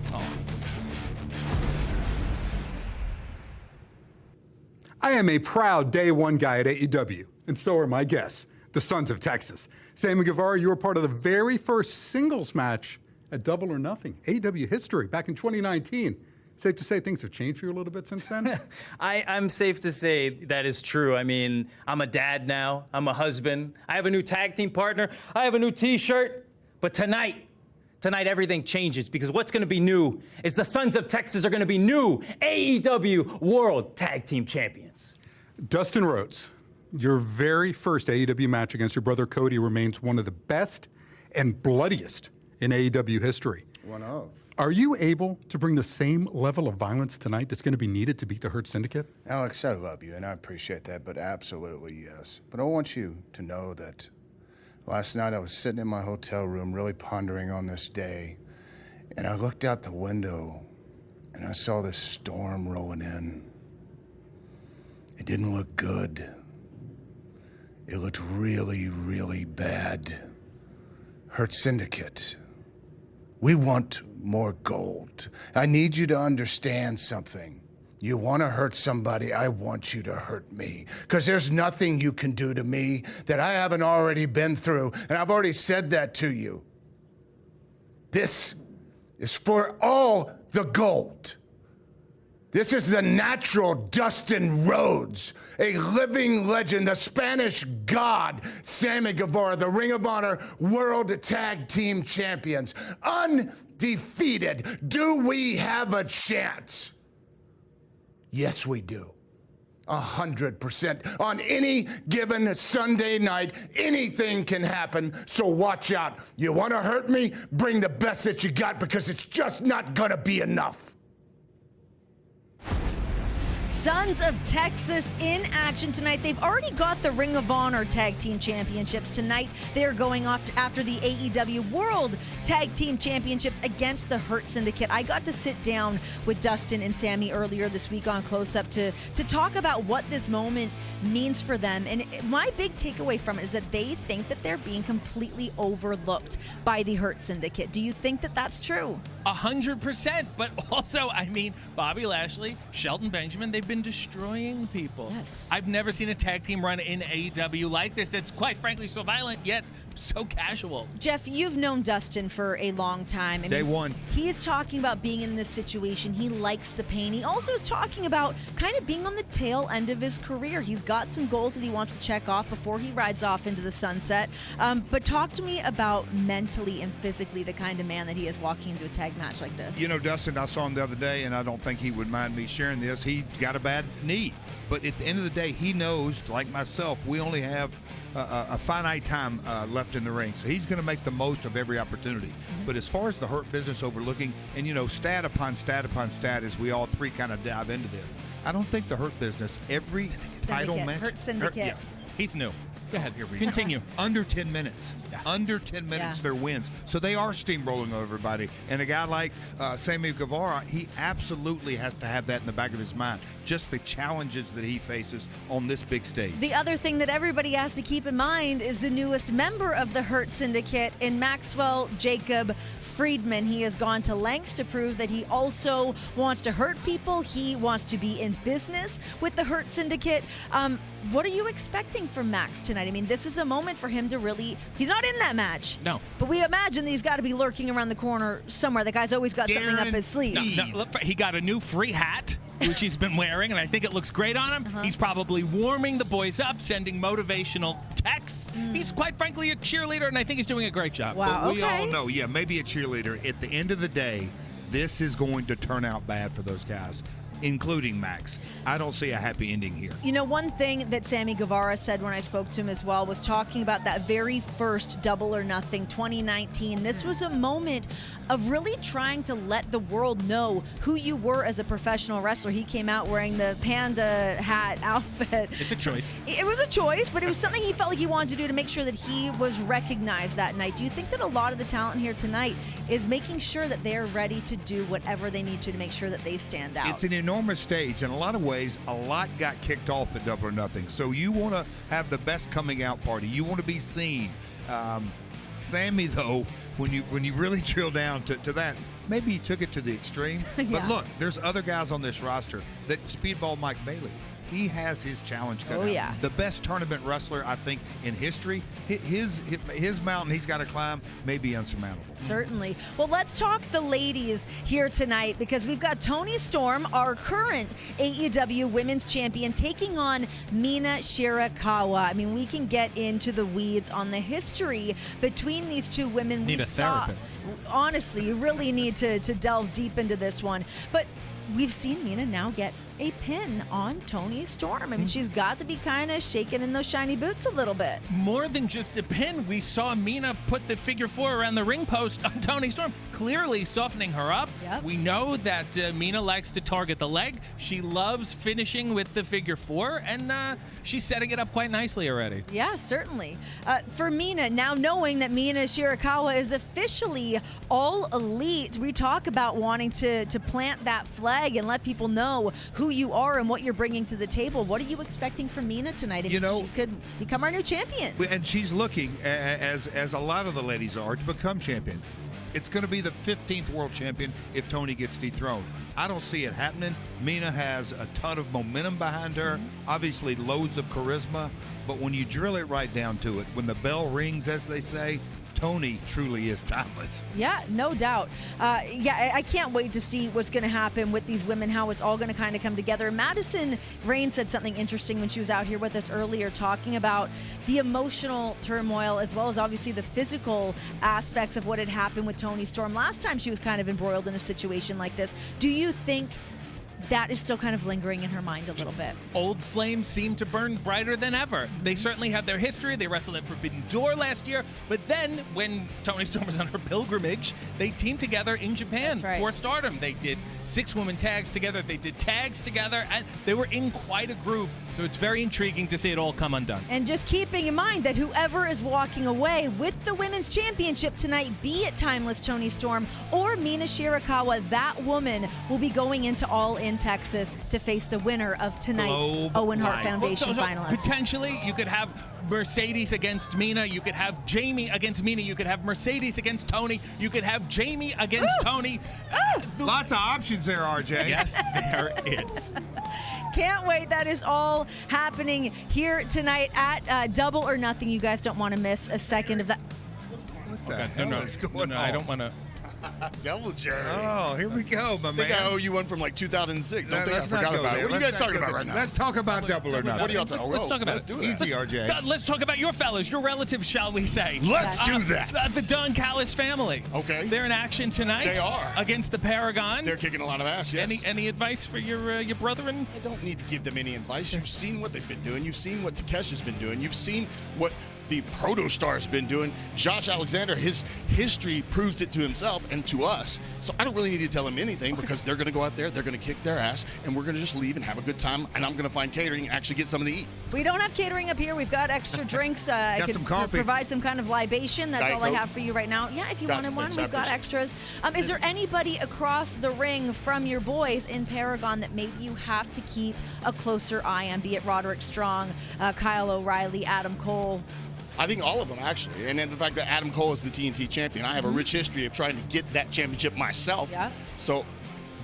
I am a proud day one guy at AEW, and so are my guests, the Sons of Texas. Sammy Guevara, you were part of the very first singles match at Double or Nothing, AEW history, back in 2019. Safe to say things have changed for you a little bit since then? I'm safe to say that is true. I mean, I'm a dad now. I'm a husband. I have a new tag team partner. I have a new T-shirt. But tonight everything changes, because what's going to be new is the Sons of Texas are going to be new AEW World Tag Team Champions. Dustin Rhodes, your very first AEW match against your brother Cody remains one of the best and bloodiest in AEW history. One of. Are you able to bring the same level of violence tonight that's going to be needed to beat the Hurt Syndicate? Alex, I love you, and I appreciate that, but absolutely yes. But I want you to know that last night I was sitting in my hotel room really pondering on this day, and I looked out the window, and I saw this storm rolling in. It didn't look good. It looked really, really bad. Hurt Syndicate. We want more gold. I need you to understand something. You want to hurt somebody, I want you to hurt me. Because there's nothing you can do to me that I haven't already been through, and I've already said that to you. This is for all the gold. This is the natural Dustin Rhodes, a living legend, the Spanish god, Sammy Guevara, the Ring of Honor World Tag Team Champions. Undefeated. Do we have a chance? Yes, we do. 100%. On any given Sunday night, anything can happen, so watch out. You want to hurt me? Bring the best that you got, because it's just not going to be enough. Sons of Texas in action tonight. They've already got the Ring of Honor Tag Team Championships. Tonight, they're going off after the AEW World Tag Team Championships against the Hurt Syndicate. I got to sit down with Dustin and Sammy earlier this week on Close Up to talk about what this moment means for them. And my big takeaway from it is that they think that they're being completely overlooked by the Hurt Syndicate. Do you think that that's true? 100%. But also, I mean, Bobby Lashley, Shelton Benjamin, they've been destroying people. Yes. I've never seen a tag team run in AEW like this that's quite frankly so violent, yet so casual. Jeff, you've known Dustin for a long time. Day one. He is talking about being in this situation. He likes the pain. He also is talking about kind of being on the tail end of his career. He's got some goals that he wants to check off before he rides off into the sunset. But talk to me about mentally and physically the kind of man that he is walking into a tag match like this. You know, Dustin, I saw him the other day, and I don't think he would mind me sharing this. He got a bad knee. But at the end of the day, he knows, like myself, we only have a finite time left in the ring. So he's going to make the most of every opportunity. Mm-hmm. But as far as the Hurt business overlooking, and, you know, stat upon stat upon stat as we all three kind of dive into this, I don't think the Hurt business, every title match. Hurt Syndicate. He's new. Go ahead. Here we continue. Under 10 minutes. Yeah. Under 10 minutes, their wins. So they are steamrolling over everybody. And a guy like Sammy Guevara, he absolutely has to have that in the back of his mind. Just the challenges that he faces on this big stage. The other thing that everybody has to keep in mind is the newest member of the Hurt Syndicate in Maxwell Jacob Friedman. He has gone to lengths to prove that he also wants to hurt people. He wants to be in business with the Hurt Syndicate. What are you expecting from Max tonight? I mean, this is a moment for him to really... He's not in that match. No. But we imagine that he's got to be lurking around the corner somewhere. The guy's always got something up his sleeve. No, he got a new free hat, which he's been wearing, and I think it looks great on him. He's probably warming the boys up, sending motivational texts. He's quite frankly a cheerleader, and I think he's doing a great job. Wow, but we all know, maybe a cheerleader. At the end of the day, this is going to turn out bad for those guys. including Max. I don't see a happy ending here. You know, one thing that Sammy Guevara said when I spoke to him as well was talking about that very first Double or Nothing 2019. This was a moment of really trying to let the world know who you were as a professional wrestler. He came out wearing the panda hat outfit. It's a choice. It was a choice, but it was something he felt like he wanted to do to make sure that he was recognized that night. Do you think that a lot of the talent here tonight is making sure that they're ready to do whatever they need to make sure that they stand out? It's an enormous stage. In a lot of ways, a lot got kicked off at Double or Nothing. So you want to have the best coming out party. You want to be seen. Sammy, though, when you really drill down to that, maybe he took it to the extreme. Yeah. But look, there's other guys on this roster. That Speedball Mike Bailey, he has his challenge coming. Oh, out. yeah. The best tournament wrestler, I think, in history. His mountain he's got to climb may be unsurmountable. Certainly. Well, let's talk the ladies here tonight because we've got Toni Storm, our current AEW Women's Champion, taking on Mina Shirakawa. I mean, we can get into the weeds on the history between these two women. Need a therapist. Honestly, you really need to delve deep into this one. But we've seen Mina now get a pin on Toni Storm. I mean, she's got to be kind of shaking in those shiny boots a little bit. More than just a pin, we saw Mina put the figure 4 around the ring post on Toni Storm, clearly softening her up. Yep. We know that Mina likes to target the leg. She loves finishing with the figure 4, and she's setting it up quite nicely already. Yeah, certainly. For Mina, now knowing that Mina Shirakawa is officially all elite, we talk about wanting to plant that flag and let people know who you are and what you're bringing to the table. What are you expecting from Mina tonight? If she could become our new champion. And she's looking, as a lot of the ladies are, to become champion. It's going to be the 15th world champion if Toni gets dethroned. I don't see it happening. Mina has a ton of momentum behind her, obviously loads of charisma, but when you drill it right down to it, when the bell rings, as they say, Toni truly is timeless. Yeah, no doubt. I can't wait to see what's going to happen with these women, how it's all going to kind of come together. Madison Rain said something interesting when she was out here with us earlier, talking about the emotional turmoil as well as obviously the physical aspects of what had happened with Toni Storm last time she was kind of embroiled in a situation like this. Do you think that is still kind of lingering in her mind a little bit? Old flames seem to burn brighter than ever. They certainly have their history. They wrestled at Forbidden Door last year, but then when Toni Storm was on her pilgrimage, they teamed together in Japan for Stardom. They did 6-woman tags together. They did tags together, and they were in quite a groove. So it's very intriguing to see it all come undone. And just keeping in mind that whoever is walking away with the Women's Championship tonight, be it Timeless Toni Storm or Mina Shirakawa, that woman will be going into All In Texas to face the winner of tonight's Owen Hart Foundation finalist. Potentially, you could have Mercedes against Mina. You could have Jamie against Mina. You could have Mercedes against Toni. You could have Jamie against Toni. Lots of options there, RJ. Yes, there is. Can't wait. That is all happening here tonight at Double or Nothing. You guys don't want to miss a second of that. What the hell is going on? I don't want to. Double jerk. Oh, here we go, my I think man. I owe you one from like 2006. Don't think I Let's not forgot go about there. it. What are you Let's guys not talking go about there. right now? Let's talk about Double or Nothing. What are y'all talking about? Let's talk about Let's it. do that. Easy, RJ. Let's talk about your fellas, your relatives, shall we say. Let's do that. The Don Callis family. Okay. They're in action tonight. They are. Against the Paragon. They're kicking a lot of ass, yes. Any advice for your brethren? I don't need to give them any advice. You've seen what they've been doing. You've seen what Takesha's been doing. You've seen what the Protostar's been doing. Josh Alexander, his history proves it to himself and to us. So I don't really need to tell him anything because they're going to go out there, they're going to kick their ass, and we're going to just leave and have a good time, and I'm going to find catering and actually get something to eat. We don't have catering up here. We've got extra drinks. I could some coffee. provide some kind of libation. That's Diet all I Coke. have for you right now. Yeah, if you Gotcha, wanted one, thanks. I we've got appreciate extras. Is there anybody across the ring from your boys in Paragon that maybe you have to keep a closer eye on, be it Roderick Strong, Kyle O'Reilly, Adam Cole? I think all of them, actually. And then the fact that Adam Cole is the TNT champion. I have a rich history of trying to get that championship myself. Yeah. So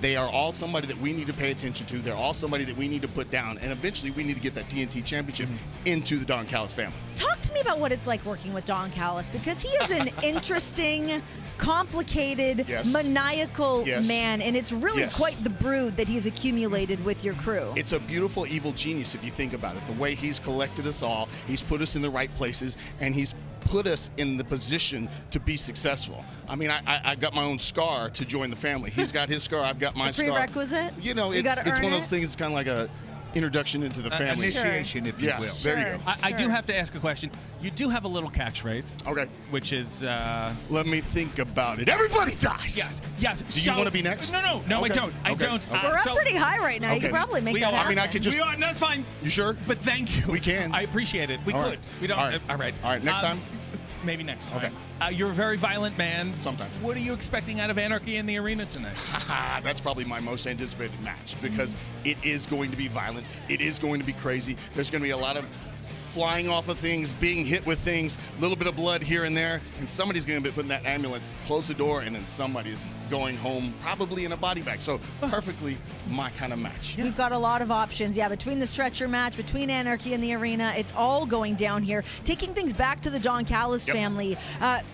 they are all somebody that we need to pay attention to. They're all somebody that we need to put down. And eventually we need to get that TNT championship into the Don Callis family. Talk to me about what it's like working with Don Callis, because he is an interesting, complicated, maniacal man, and it's really quite the brood that he's accumulated with your crew. It's a beautiful evil genius if you think about it. The way he's collected us all, he's put us in the right places, and he's put us in the position to be successful. I mean, I got my own scar to join the family. He's got his scar. I've got my scar. Prerequisite? You know, it's one of those things. It's kind of like a introduction into the family. Initiation, if you will. There you go. I do have to ask a question. You do have a little catchphrase. Okay. Which is... Let me think about it. Everybody dies! Yes. Do you want to be next? No, Okay. I don't. I Okay. don't. Okay. We're up pretty high right now. You Okay. can probably make that I happen. mean, I could just... No, that's fine. You sure? But thank you. We can. I appreciate it. We All could. right. We don't. All right. All right. All right, next time? Maybe next time. Okay. You're a very violent man. Sometimes. What are you expecting out of Anarchy in the arena tonight? That's probably my most anticipated match because it is going to be violent. It is going to be crazy. There's going to be a lot of flying off of things, being hit with things, a little bit of blood here and there, and somebody's going to be putting that ambulance, close the door, and then somebody's going home, probably in a body bag. So perfectly my kind of match. We've got a lot of options. Yeah, between the stretcher match, between Anarchy and the arena, it's all going down here. Taking things back to the Don Callis family,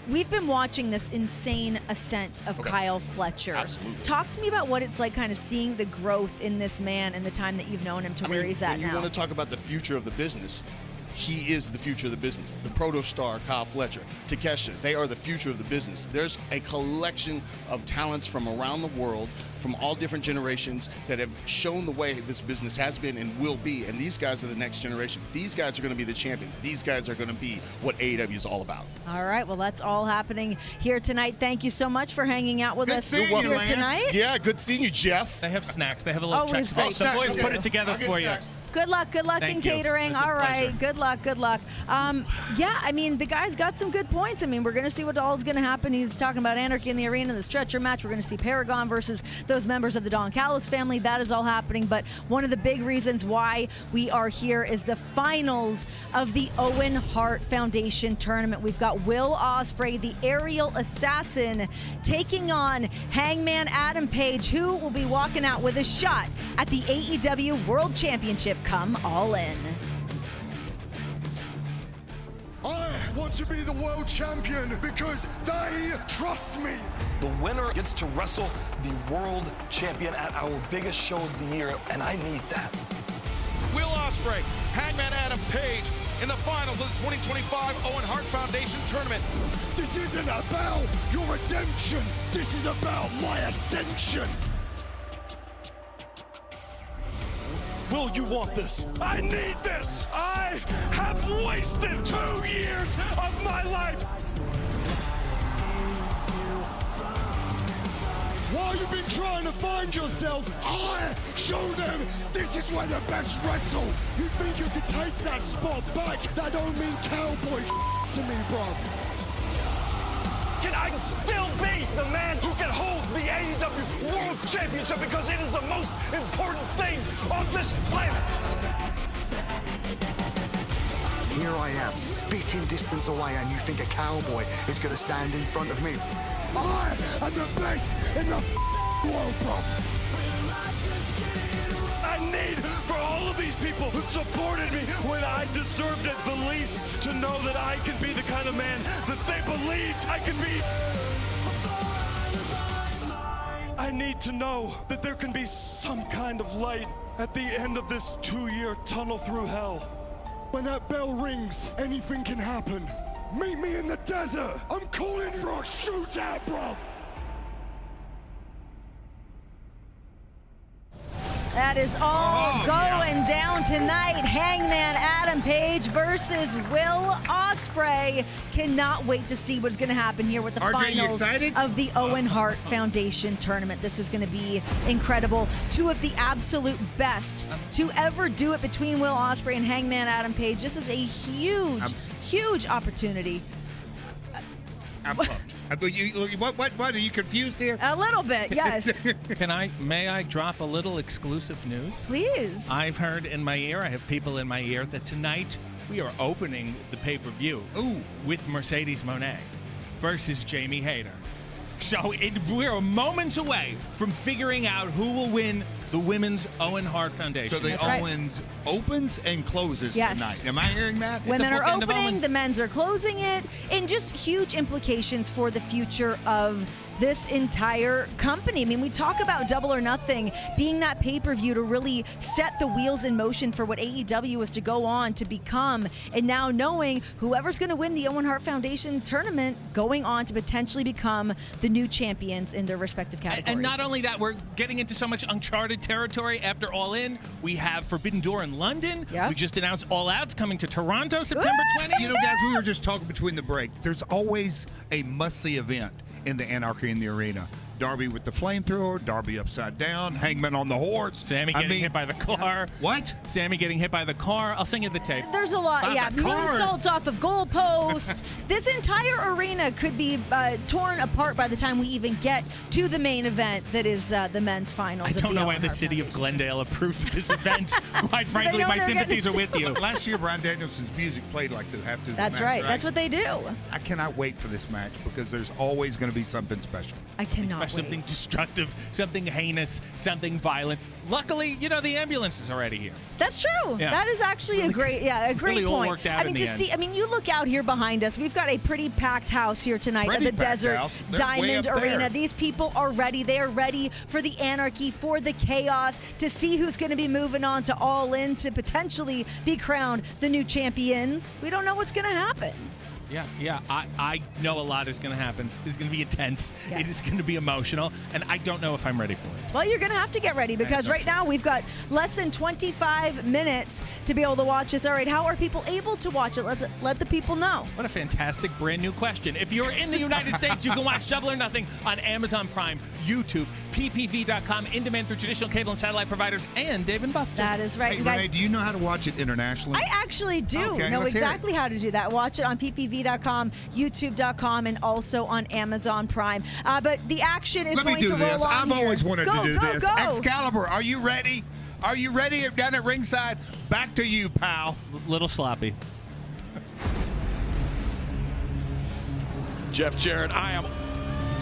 we've been watching this insane ascent of Kyle Fletcher. Absolutely. Talk to me about what it's like kind of seeing the growth in this man and the time that you've known him to where he's at when you now. want to talk about the future of the business, he is the future of the business. The proto-star, Kyle Fletcher, Takesha, they are the future of the business. There's a collection of talents from around the world, from all different generations, that have shown the way this business has been and will be, and these guys are the next generation. These guys are going to be the champions. These guys are going to be what AEW is all about. All right, well, that's all happening here tonight. Thank you so much for hanging out with us here tonight. Yeah, good seeing you, Jeff. They have snacks. They have a little Always check. great. The boys put it together for you. Good luck Thank in you. catering. It's a All right, pleasure. good luck. Yeah, I mean, the guy's got some good points. I mean, we're going to see what all is going to happen. He's talking about Anarchy in the arena, the stretcher match. We're going to see Paragon versus those members of the Don Callis family. That is all happening. But one of the big reasons why we are here is the finals of the Owen Hart Foundation tournament. We've got Will Ospreay, the aerial assassin, taking on Hangman Adam Page, who will be walking out with a shot at the AEW World Championship. Come all in. I want to be the world champion because they trust me. The winner gets to wrestle the world champion at our biggest show of the year, and I need that. Will Ospreay, Hangman Adam Page in the finals of the 2025 Owen Hart Foundation tournament. This isn't about your redemption. This is about my ascension. Will, you want this? I need this! I have wasted 2 years of my life! While you've been trying to find yourself, I show them this is where the best wrestle. You think you can take that spot back? That don't mean cowboy to me, bruv. Can I still be the man who can hold the AEW World Championship because it is the most important thing on this planet? Here I am, spitting distance away, and you think a cowboy is going to stand in front of me? I am the best in the world, bruv. I need for all of these people who supported me when I deserved it the least to know that I can be the kind of man that they believed I can be. I need to know that there can be some kind of light at the end of this 2-year tunnel through hell. When that bell rings, anything can happen. Meet me in the desert. I'm calling for a shootout, bruv. That is all going down tonight. Hangman Adam Page versus Will Ospreay. Cannot wait to see what's going to happen here with the RJ, you finals excited? of the Owen Hart Foundation tournament. This is going to be incredible. Two of the absolute best to ever do it between Will Ospreay and Hangman Adam Page. This is a huge opportunity. I'm pumped. What? Are you confused here? A little bit, yes. May I drop a little exclusive news? Please. I've heard in my ear, I have people in my ear, that tonight we are opening the pay-per-view with Mercedes Moné versus Jamie Hayter. So we're moments away from figuring out who will win the Women's Owen Hart Foundation. So the Owens opens and closes tonight. Am I hearing that? Women are opening, the men's are closing it, and just huge implications for the future of this entire company. I mean, we talk about Double or Nothing being that pay-per-view to really set the wheels in motion for what AEW is to go on to become, and now knowing whoever's going to win the Owen Hart Foundation tournament going on to potentially become the new champions in their respective categories. And not only that, we're getting into so much uncharted territory after All In. We have Forbidden Door in London. We just announced All Out's coming to Toronto September 20th. You know, guys, we were just talking between the break. There's always a must-see event in the Anarchy in the Arena. Darby with the flamethrower, Darby upside down, Hangman on the horse. Sammy getting hit by the car. What? Sammy getting hit by the car. I'll send you the tape. There's a lot, moonsaults off of goalposts. This entire arena could be torn apart by the time we even get to the main event that is the men's finals. I don't know why the city of Glendale approved this event. Quite frankly, my sympathies are with you. Last year, Bryan Danielson's music played like after the match. That's right. That's what they do. I cannot wait for this match because there's always going to be something special. I cannot wait. Something destructive, something heinous, something violent. Luckily, you know, the ambulance is already here. That's true. Yeah. That is actually a great really all point. worked out I mean, in the end. see, you look out here behind us. We've got a pretty packed house here tonight at the Desert Diamond Arena. These people are ready. They are ready for the anarchy, for the chaos, to see who's going to be moving on to All In to potentially be crowned the new champions. We don't know what's going to happen. Yeah. I know a lot is going to happen. It's going to be intense. Yes. It is going to be emotional, and I don't know if I'm ready for it. Well, you're going to have to get ready because right now we've got less than 25 minutes to be able to watch this. All right, how are people able to watch it? Let's let the people know. What a fantastic brand new question. If you're in the United States, you can watch Double or Nothing on Amazon Prime, YouTube, ppv.com, in demand through traditional cable and satellite providers, and Dave & Buster's. That is right. Hey, Renee, do you know how to watch it internationally? I actually do know let's hear exactly how to do that. Watch it on ppv.com, youtube.com, and also on Amazon Prime. But the action is going to roll on. Let me do this. I've here. always wanted to do this. Go. Excalibur, are you ready? Are you ready down at ringside? Back to you, pal. Little sloppy. Jeff Jarrett, I am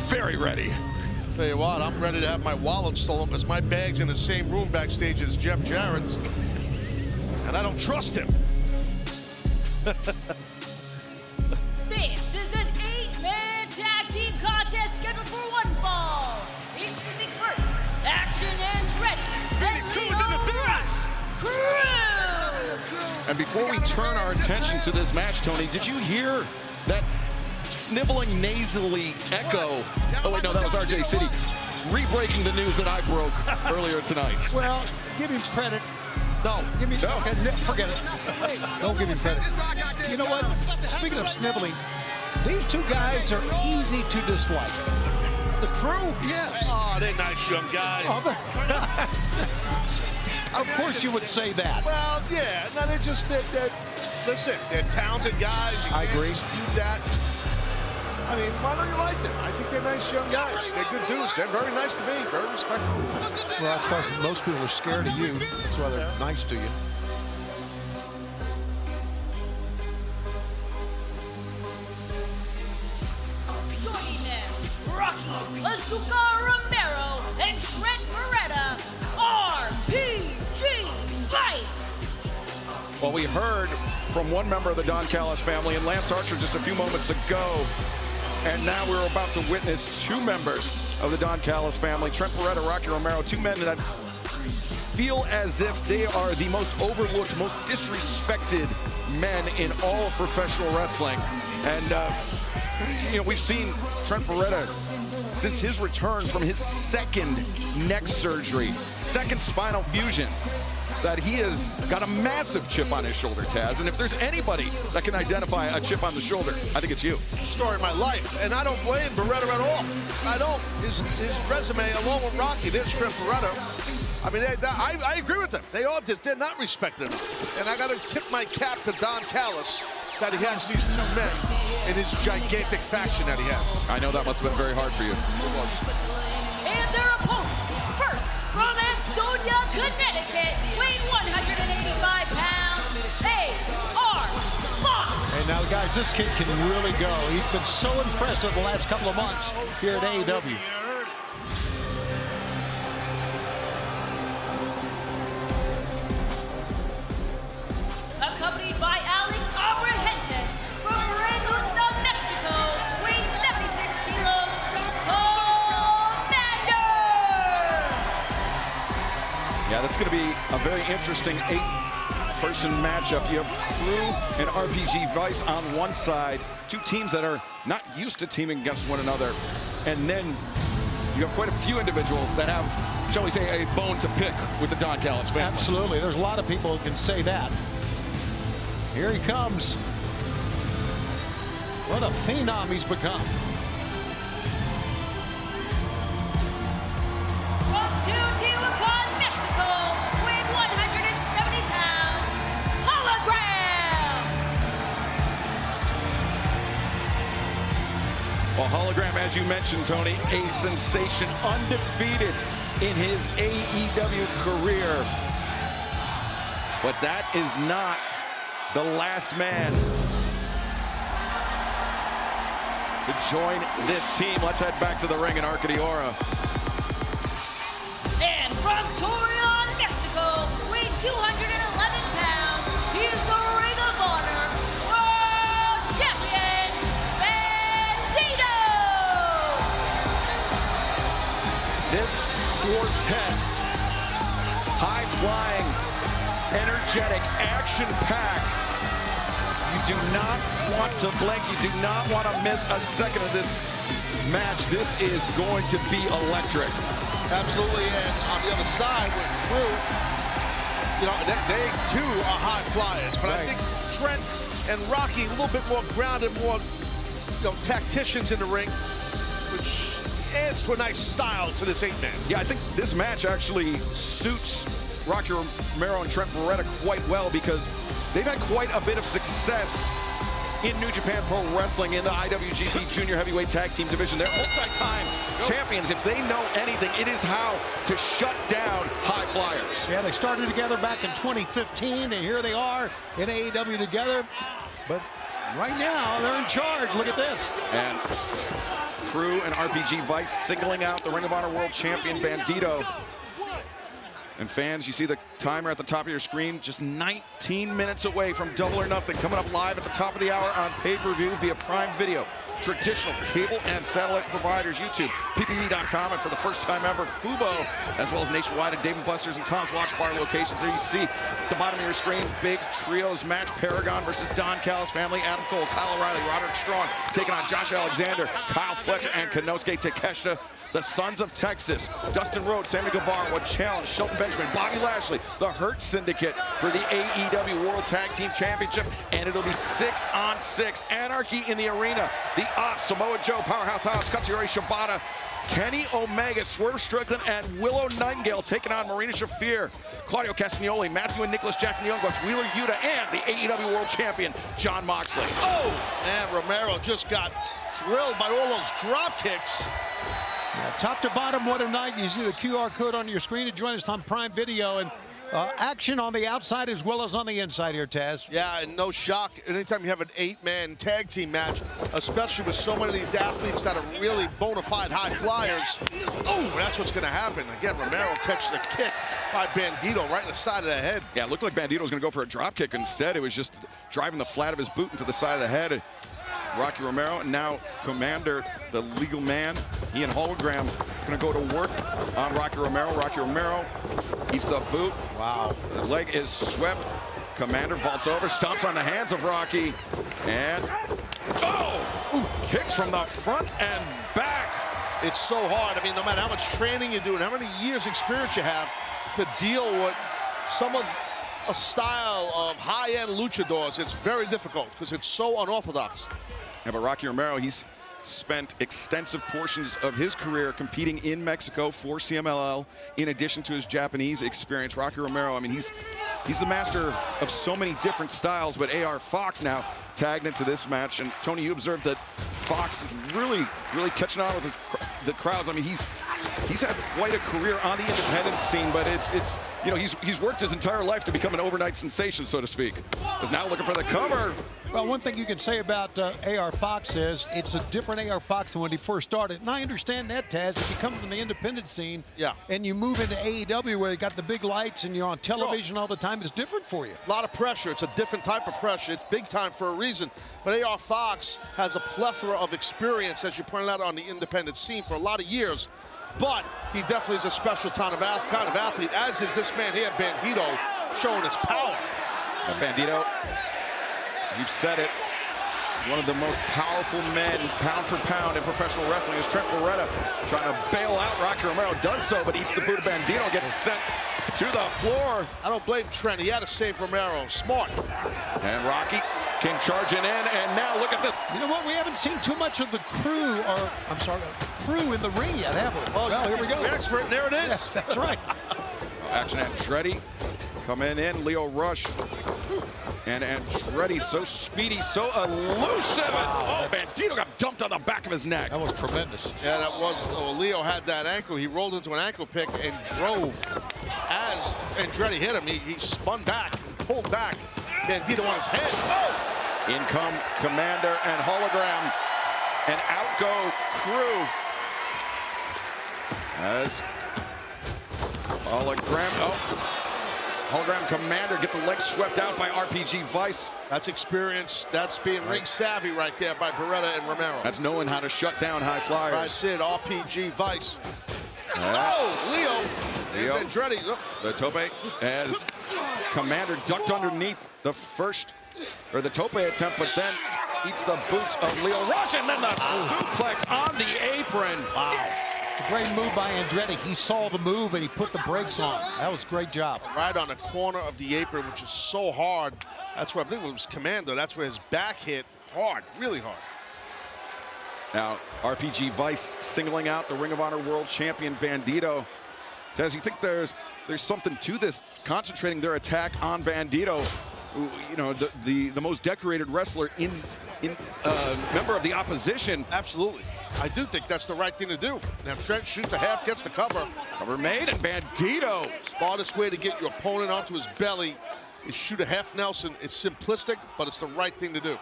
very ready. Tell you what, I'm ready to have my wallet stolen because my bag's in the same room backstage as Jeff Jarrett's, and I don't trust him. This is an 8-man tag team contest scheduled for one fall. Introducing first, Action and Ready, and Leo Rush Crew. And before we turn our attention to this match, Tony, did you hear that sniveling nasally echo? Oh, wait, no, that was RJ City re-breaking the news that I broke earlier tonight. Well, give him credit. No, give me. No. Okay, forget it. Don't give him credit. You know what? Speaking of sniveling, these two guys are easy to dislike. The Crew, yes. Oh, they're nice young guys. Of course you would say that. Well, yeah. No, listen, they're talented guys. I agree. Dispute that. I mean, why don't you like them? I think they're nice young guys. They're good dudes. They're very nice to me. Very respectful. Well, that's because most people are scared of you. That's why they're nice to you. Joining them, Rocky, Azúcar Romero, and Trent Beretta, RPG Vice. Well, we heard from one member of the Don Callis family and Lance Archer just a few moments ago. And now we're about to witness two members of the Don Callis family, Trent Beretta, Rocky Romero, two men that feel as if they are the most overlooked, most disrespected men in all of professional wrestling. And, we've seen Trent Beretta since his return from his second neck surgery, second spinal fusion, that he has got a massive chip on his shoulder, Taz. And if there's anybody that can identify a chip on the shoulder, I think it's you. Story of my life, and I don't blame Beretta at all. I don't. His resume, along with Rocky, there's Trent Beretta. I mean, I agree with them. They all did. They're not respected enough. And I got to tip my cap to Don Callis that he has these two men in his gigantic faction that he has. I know that must have been very hard for you. It was. And their opponents, first from Ansonia, Connecticut, weighing 185 pounds, they are Fox. And now, guys, this kid can really go. He's been so impressive the last couple of months here at AEW. going to be a very interesting 8-person matchup. You have Crew and RPG Vice on one side, two teams that are not used to teaming against one another. And then you have quite a few individuals that have, shall we say, a bone to pick with the Don Callis family. Absolutely. There's a lot of people who can say that. Here he comes. What a phenom he's become. From Tehuacan, Mexico, weighing 170 pounds, Hologram! Well, Hologram, as you mentioned, Tony, a sensation, undefeated in his AEW career. But that is not the last man to join this team. Let's head back to the ring in Arcady. And from Torreon, Mexico, weighing 211 pounds, he is the Ring of Honor World Champion, Bandito! This quartet, high-flying, energetic, action-packed. You do not want to blink. You do not want to miss a second of this match. This is going to be electric. Absolutely, and on the other side with Crew, you know, they too are high flyers. But I think Trent and Rocky a little bit more grounded, more, you know, tacticians in the ring, which adds to a nice style to this 8-man. Yeah, I think this match actually suits Rocky Romero and Trent Beretta quite well because they've had quite a bit of success in New Japan Pro Wrestling in the IWGP Junior Heavyweight Tag Team Division. They're multi-time champions. If they know anything, it is how to shut down high flyers. Yeah, they started together back in 2015, and here they are in AEW together. But right now, they're in charge. Look at this. And Crew and RPG Vice singling out the Ring of Honor World Champion Bandito. And fans, you see the timer at the top of your screen, just 19 minutes away from Double or Nothing, coming up live at the top of the hour on pay-per-view via Prime Video, traditional cable and satellite providers, YouTube, ppv.com, and for the first time ever, Fubo, as well as nationwide at Dave & Buster's and Tom's Watch Bar locations. There you see at the bottom of your screen, big trios match, Paragon versus Don Callis family, Adam Cole, Kyle O'Reilly, Roderick Strong, taking on Josh Alexander, Kyle Fletcher, and Konosuke Takeshita. The Sons of Texas, Dustin Rhodes, Sammy Guevara will challenge Shelton Benjamin, Bobby Lashley, the Hurt Syndicate for the AEW World Tag Team Championship, and it'll be 6-on-6. Anarchy in the arena. The Ops, Samoa Joe, Powerhouse Hobbs, Katsuyori Shibata, Kenny Omega, Swerve Strickland, and Willow Nightingale taking on Marina Shafir, Claudio Castagnoli, Matthew and Nicholas Jackson, the Young Bucks, Wheeler Yuta, and the AEW World Champion, Jon Moxley. Oh, and Romero just got drilled by all those drop kicks. Yeah, top to bottom, what a night. You see the QR code on your screen to join us on Prime Video. And action on the outside as well as on the inside here, Taz. Yeah, and no shock. Anytime you have an 8-man tag team match, especially with so many of these athletes that are really bona fide high flyers, oh, that's what's going to happen. Again, Romero catches a kick by Bandito right in the side of the head. Yeah, it looked like Bandito was going to go for a drop kick. Instead, it was just driving the flat of his boot into the side of the head. Rocky Romero, and now Commander, the legal man, he and Hologram going to go to work on Rocky Romero. Rocky Romero eats the boot. Wow. The leg is swept. Commander vaults over, stomps on the hands of Rocky, and kicks from the front and back. It's so hard. I mean, no matter how much training you do and how many years experience you have to deal with some of a style of high-end luchadors, it's very difficult because it's so unorthodox. Yeah, but Rocky Romero, he's spent extensive portions of his career competing in Mexico for CMLL, in addition to his Japanese experience. Rocky Romero, I mean, he's the master of so many different styles, but AR Fox now tagged into this match. And Tony, you observed that Fox is really catching on with the crowds. I mean, he's had quite a career on the independent scene, but it's you know, he's worked his entire life to become an overnight sensation, so to speak. Is now looking for the cover. Well, one thing you can say about AR Fox is it's a different AR Fox than when he first started. And I understand that, Taz. If you come from the independent scene and you move into AEW where you got the big lights and you're on television all the time, it's different for you. A lot of pressure. It's a different type of pressure. It's big time for a reason. But AR Fox has a plethora of experience, as you pointed out, on the independent scene for a lot of years. but he definitely is a special kind of athlete, as is this man here, Bandito, showing his power. Bandito, you've said it. One of the most powerful men, pound for pound, in professional wrestling is Trent Beretta. Trying to bail out Rocky Romero, does so, but eats the boot of Bandito, gets sent to the floor. I don't blame Trent. He had to save Romero. Smart. And Rocky came charging in, and now look at this. You know what? We haven't seen too much of the crew, or I'm sorry, crew in the ring yet, have we? Oh, well, here we go. Expert, and there it is. Yes, that's right. Action Andretti coming in. Leo Rush. And Andretti, so speedy, so elusive. Wow, Bandito got dumped on the back of his neck. That was tremendous. Yeah, that was. Leo had that ankle. He rolled into an ankle pick and drove. As Andretti hit him, he spun back and pulled back. Bandito on his head. Oh! In come Commander and Hologram. And out go Crew. As Hologram. Oh. Hologram Commander get the legs swept out by RPG Vice. That's experience. That's being ring savvy right there by Beretta and Romero. That's knowing how to shut down high flyers. That's it. RPG Vice. Leo. Andretti. Oh. The tope as Commander ducked underneath the the tope attempt, but then eats the boots of Leo Rush, and then the suplex on the apron. Wow. It's a great move by Andretti. He saw the move and he put the brakes on. That was a great job. Right on the corner of the apron, which is so hard. That's where I believe it was Commander. That's where his back hit hard, really hard. Now, RPG Vice singling out the Ring of Honor World Champion Bandito. Taz, you think there's something to this, concentrating their attack on Bandito, you know, the most decorated wrestler in member of the opposition. Absolutely. I do think that's the right thing to do. Now Trent shoots the half, gets the cover. Cover made, and Bandito. Smartest way to get your opponent onto his belly is shoot a half Nelson. It's simplistic, but it's the right thing to do.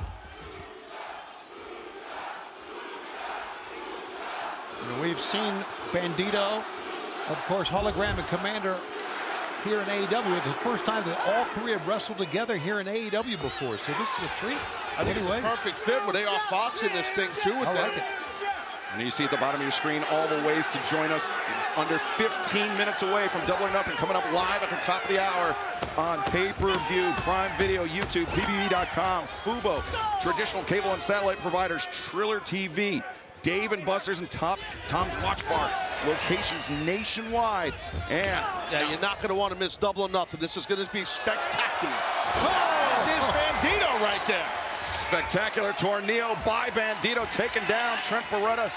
You know, we've seen Bandito, of course, Hologram and Commander here in AEW. It's the first time that all three have wrestled together here in AEW before, so this is a treat. I think it's a perfect fit with AR Fox in this thing too. With I like it. And you see at the bottom of your screen all the ways to join us. Under 15 minutes away from Double or Nothing, coming up live at the top of the hour on pay-per-view, Prime Video, YouTube, PBV.com, Fubo, traditional cable and satellite providers, Triller TV, Dave & Buster's and Tom's Watch Bar, locations nationwide. And yeah, you're not going to want to miss Double or Nothing. This is going to be spectacular. Oh, this is Bandito right there. Spectacular tornado by Bandito, taking down Trent Beretta.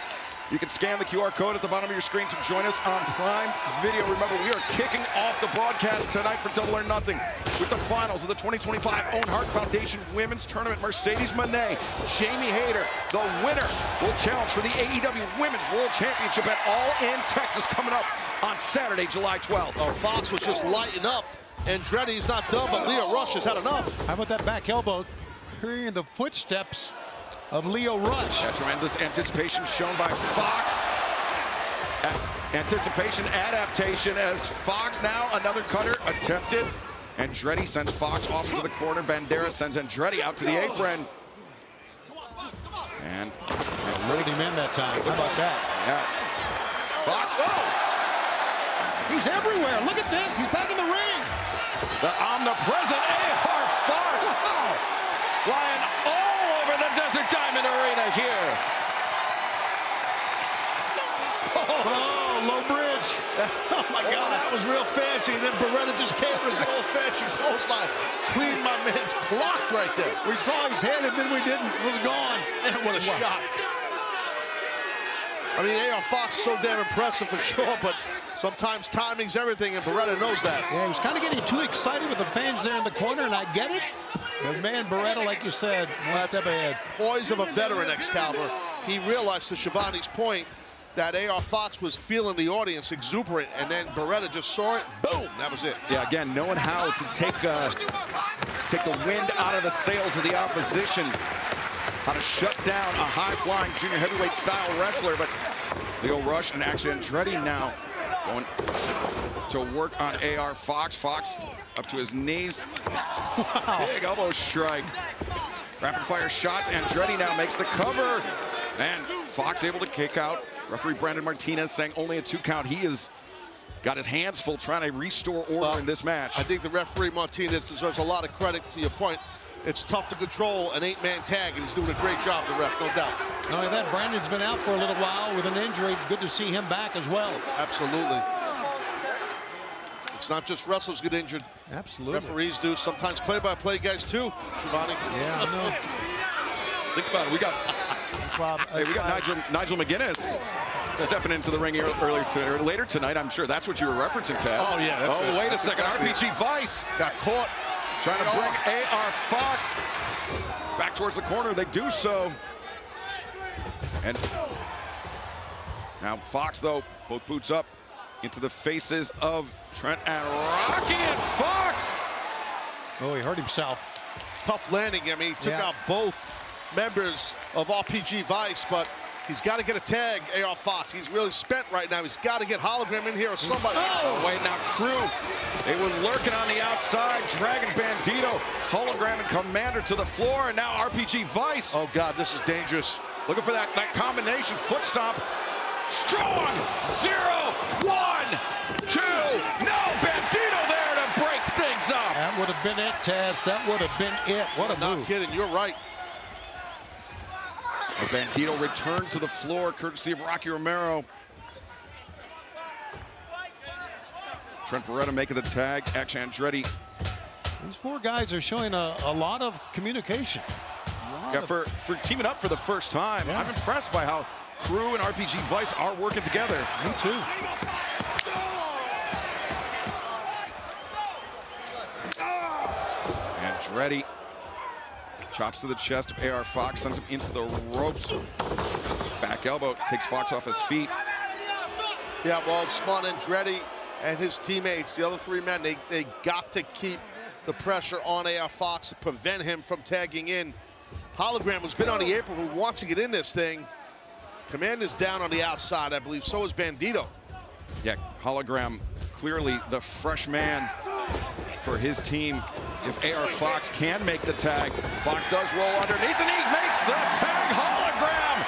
You can scan the QR code at the bottom of your screen to join us on Prime Video. Remember, we are kicking off the broadcast tonight for Double or Nothing with the finals of the 2025 Owen Hart Foundation Women's Tournament. Mercedes Moné, Jamie Hayter, the winner, will challenge for the AEW Women's World Championship at All In Texas, coming up on Saturday, July 12th. Oh, Fox was just lighting up. Andretti's not done, but Leo Rush has had enough. How about that back elbow? Hearing the footsteps of Leo Rush. Yeah, tremendous anticipation shown by Fox. Anticipation adaptation as Fox now another cutter attempted. Andretti sends Fox off into the corner. Bandera sends Andretti out to the apron. And rolled him in that time. How about that? Yeah. Fox, oh! He's everywhere. Look at this. He's back in the ring. The omnipresent A-Hart Fox. Flying all over the Desert Diamond Arena here. Oh, low bridge. Oh, my God, that was real fancy. And then Beretta just came with his old-fashioned clothesline. Cleaned my man's clock right there. We saw his head, and then we didn't. It was gone. And what a shot. I mean, AR Fox is so damn impressive for sure, but sometimes timing's everything, and Beretta knows that. Yeah, he was kind of getting too excited with the fans there in the corner, and I get it. But man, Beretta, like you said, one step ahead. Poise of a veteran, Excalibur. He realized, to Shivani's point, that AR Fox was feeling the audience exuberant, and then Beretta just saw it, boom, that was it. Yeah, again, knowing how to take the wind out of the sails of the opposition, how to shut down a high-flying junior heavyweight style wrestler, but Leo Rush and actually Andretti now going to work on AR Fox. Fox up to his knees. Wow. Big elbow strike. Rapid fire shots. Andretti now makes the cover. And Fox able to kick out Referee Brandon Martinez saying only a 2 count. He has got his hands full trying to restore order in this match. I think the referee Martinez deserves a lot of credit. To your point, it's tough to control an 8-man tag, and he's doing a great job, the ref, no doubt. Not only that, Brandon's been out for a little while with an injury. Good to see him back as well. Absolutely. It's not just wrestlers get injured. Absolutely. Referees do. Sometimes play-by-play guys too, Shivani. Yeah, I know. Think about it. We got Nigel McGuinness stepping into the ring here later tonight. I'm sure that's what you were referencing, Taz. Oh, yeah. Wait a second. RPG Vice got caught. Trying to bring AR Fox back towards the corner. They do so. And now Fox, though, both boots up into the faces of Trent and Rocky, and Fox. Oh, he hurt himself. Tough landing. I mean, he took out both members of RPG Vice, but he's got to get a tag, AR Fox. He's really spent right now. He's got to get Hologram in here or somebody. Oh, wait, now Crew. They were lurking on the outside, dragging Bandito, Hologram, and Commander to the floor, and now RPG Vice. Oh, God, this is dangerous. Looking for that combination foot stomp. Strong. 0, 1, 2. No, Bandito there to break things up. That would have been it, Taz. That would have been it. What a move. Not kidding. You're right. Bandito returned to the floor, courtesy of Rocky Romero. Trent Beretta making the tag. Action Andretti. These 4 guys are showing a lot of communication. For teaming up for the first time. Yeah. I'm impressed by how Crew and RPG Vice are working together. Me too. Andretti chops to the chest of AR Fox, sends him into the ropes. Back elbow takes Fox off his feet. Yeah, well, Smart Andretti and his teammates, the other 3 men, they got to keep the pressure on AR Fox to prevent him from tagging in. Hologram has been on the apron, who wants to get in this thing. Commander's down on the outside, I believe. So is Bandito. Yeah, Hologram clearly the fresh man for his team. If AR Fox can make the tag, Fox does roll underneath, and he makes the tag. Hologram.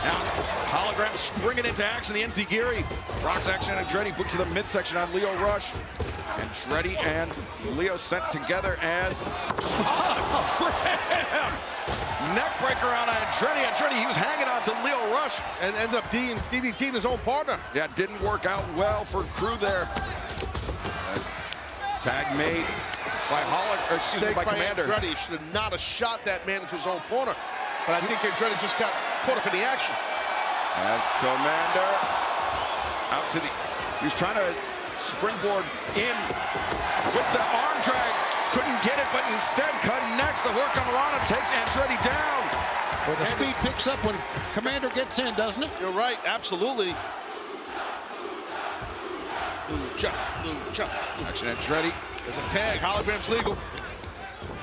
Now, Hologram springing into action. The Enziguri rocks Action Andretti, booked to the midsection on Leo Rush. Andretti and Leo sent together as neckbreaker on Andretti. Andretti, he was hanging on to Leo Rush and ended up DDTing his own partner. Yeah, didn't work out well for Crew there. As tag made by by Commander. Andretti should not have shot that man into his own corner, but I think Andretti just got caught up in the action. As Commander out to he was trying to springboard in with the arm drag, couldn't get it, but instead connects. The work on Rana takes Andretti down. Well, the speed picks up when Commander gets in, doesn't it? You're right, absolutely. Lucha. Action Andretti. There's a tag. Hologram's legal.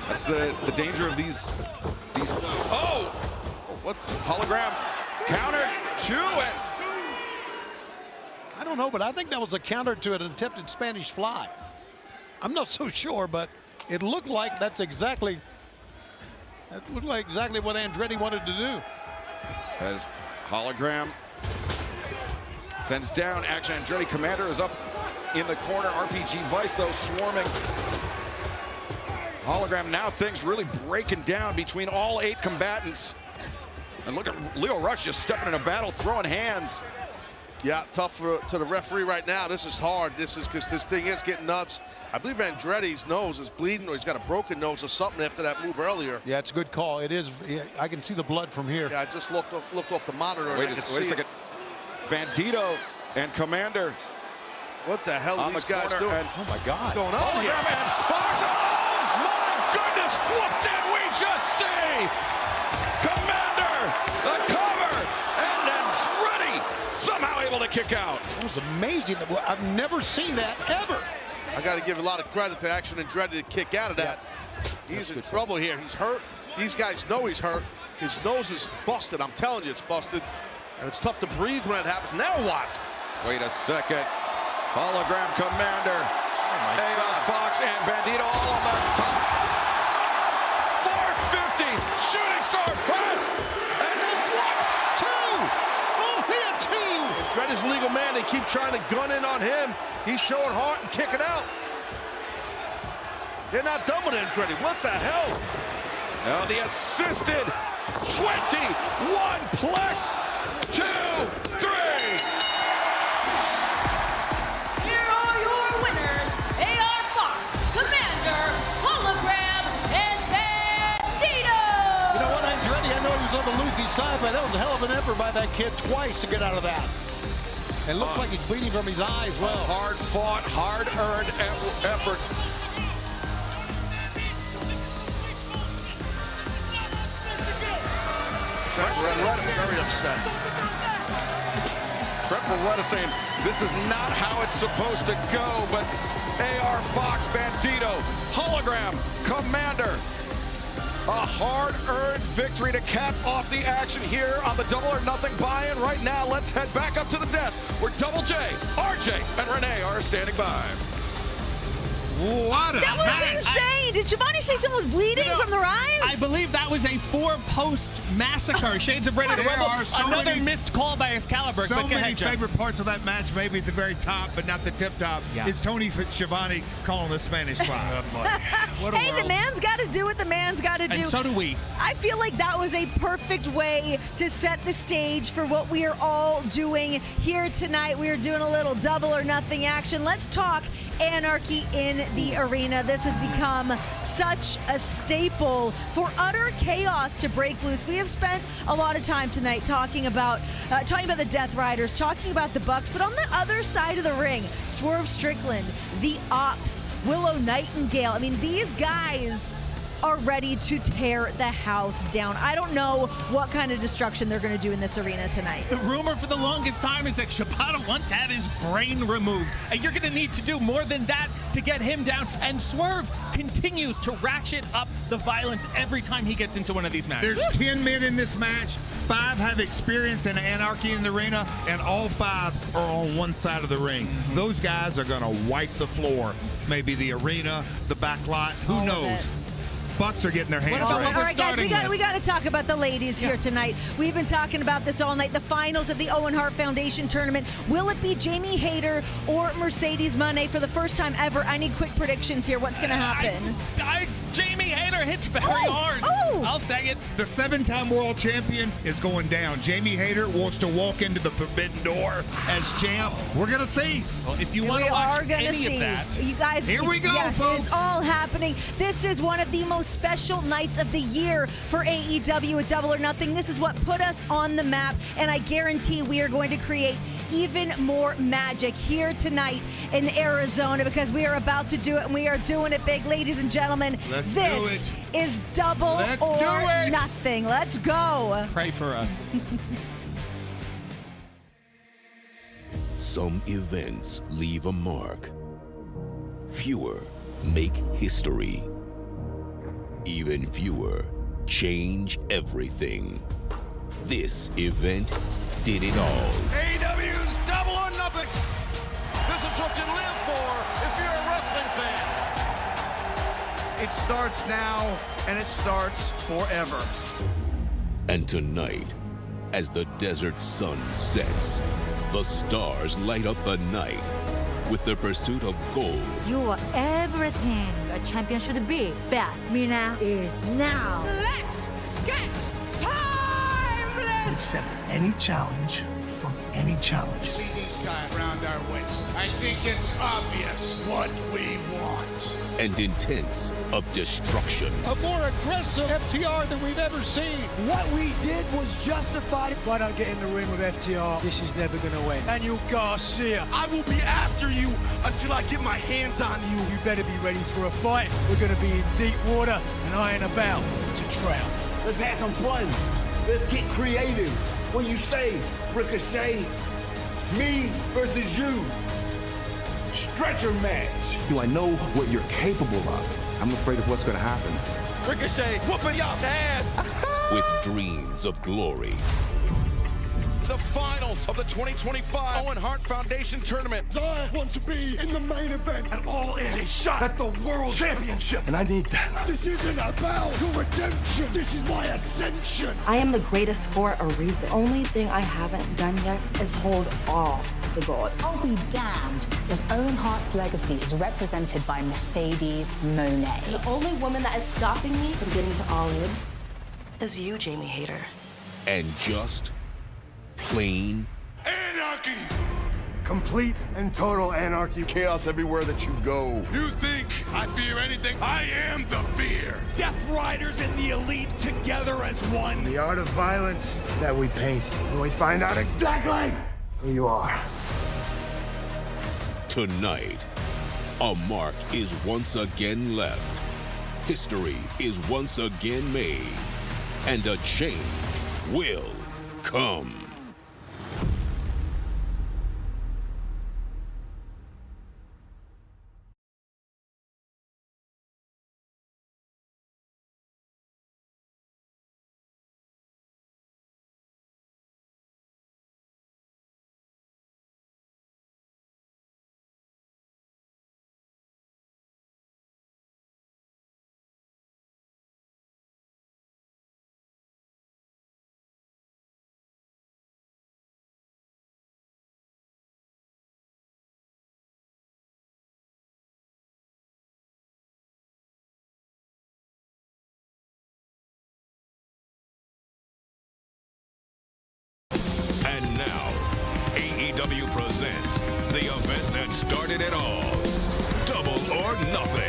That's the danger of these. Oh! What? Hologram countered 2 and. I don't know, but I think that was a counter to an attempted Spanish fly. I'm not so sure, but it looked like what Andretti wanted to do. As Hologram sends down Action Andretti. Commander is up in the corner. RPG Vice, though, swarming. Hologram, now things really breaking down between all 8 combatants. And look at Leo Rush just stepping in a battle, throwing hands. Yeah, tough to the referee right now. This is hard. This is because this thing is getting nuts. I believe Andretti's nose is bleeding, or he's got a broken nose or something after that move earlier. Yeah, it's a good call. It is. Yeah, I can see the blood from here. Yeah, I just looked off the monitor. Wait a second. Bandito and Commander. What the hell are these guys doing? Oh my God! What's going on here? And Fox. Oh my goodness! What did we just see? Commander, the cover, and Andretti somehow able to kick out. It was amazing. I've never seen that ever. I got to give a lot of credit to Action Andretti to kick out of that. Yeah. He's in trouble here. He's hurt. These guys know he's hurt. His nose is busted. I'm telling you, it's busted. And it's tough to breathe when it happens. Now what? Wait a second. Hologram Commander. AR Fox and Bandito all on the top. 450s. Shooting star press. And what? Right, his legal man, they keep trying to gun in on him. He's showing Hart and kicking out. They're not done with Andretti. What the hell? Now the assisted 21 plex. 2, 3. Here are your winners, AR Fox, Commander, Hologram, and Bandito! You know what, Andretti, I know he was on the losing side, but that was a hell of an effort by that kid twice to get out of that. It looks like he's bleeding from his eye as well. Hard-fought, hard-earned effort. Trent Beretta very upset. Trent Beretta saying, this is not how it's supposed to go, but AR Fox, Bandito, Hologram, Commander. A hard-earned victory to cap off the action here on the Double or Nothing buy-in. Right now, let's head back up to the desk where Double J, RJ, and Renee are standing by. What a That was match. insane. Did Shivani say someone was bleeding from their eyes? I believe that was a 4-post massacre. Shades of Red and There Rebel. are so Another many- missed call by Excalibur. So But go many ahead, Jeff. favorite parts of that match, maybe at the very top, but not the tip top, is Tony Schiavone calling the Spanish Fly. What a Hey, the world. man's got to do what the man's got to do. And so do we. I feel like that was a perfect way to set the stage for what we are all doing here tonight. We are doing a little Double or Nothing action. Let's talk Anarchy in the arena. This has become such a staple for utter chaos to break loose. We have spent a lot of time tonight talking about the Death Riders, talking about the Bucks, but on the other side of the ring, Swerve Strickland, the Ops, Willow Nightingale. I mean, these guys are ready to tear the house down. I don't know what kind of destruction they're going to do in this arena tonight. The rumor for the longest time is that Shibata once had his brain removed. And you're going to need to do more than that to get him down. And Swerve continues to ratchet up the violence every time he gets into one of these matches. There's 10 men in this match. 5 have experience in Anarchy in the arena, and all 5 are on one side of the ring. Those guys are going to wipe the floor. Maybe the arena, the back lot, who knows? Bucks are getting their hands All raised. right, guys, we got to talk about the ladies here tonight. We've been talking about this all night. The finals of the Owen Hart Foundation tournament. Will it be Jamie Hayter or Mercedes Moné for the first time ever? I need quick predictions here. What's going to happen? Jamie Hayter hits very hard. I'll say it. The 7-time world champion is going down. Jamie Hayter wants to walk into the forbidden door as champ. We're going to see. Well, if you want to watch any of that, You guys, Here we go, yes, folks. It's all happening. This is one of the most special nights of the year for AEW at Double or Nothing. This is what put us on the map, and I guarantee we are going to create even more magic here tonight in Arizona because we are about to do it, and we are doing it big, ladies and gentlemen. Let's do this is Double Let's or do it. Nothing. Let's go. pray for us. Some events leave a mark. Fewer make history. Even fewer change everything. This event did it all. AEW's Double or Nothing. This is what you live for if you're a wrestling fan. It starts now, and it starts forever. And tonight, as the desert sun sets, the stars light up the night with the pursuit of gold. You are everything a champion should be. But Mina is now. Let's get timeless! Accept any challenge from any challenge. See these tied around our waist. I think it's obvious what we want. And intense of destruction. A more aggressive FTR than we've ever seen. What we did was justified. If I don't get in the ring with FTR, this is never going to win. Daniel Garcia, I will be after you until I get my hands on you. you better be ready for a fight. We're going to be in deep water, and I ain't about to drown. Let's have some fun. Let's get creative. When you say Ricochet, me versus you, stretcher match. Do I know what you're capable of? I'm afraid of what's going to happen. Ricochet, whooping y'all's ass. With dreams of glory. the finals of the 2025 Owen Hart Foundation Tournament. I want to be in the main event. And all is a shot at the World Championship. And I need that. This isn't about your redemption. This is my ascension. I am the greatest for a reason. Only thing I haven't done yet is hold all the gold. I'll be damned if Owen Hart's legacy is represented by Mercedes Moné. The only woman that is stopping me from getting to All In is you, Jamie Hayter. And just plain Anarchy! Complete and total anarchy. Chaos everywhere that you go. You think I fear anything? I am the fear. Death Riders and the Elite together as one. The art of violence that we paint when we find out exactly who you are. Tonight, a mark is once again left. History is once again made. And a change will come. And now, AEW presents the event that started it all. Double or Nothing.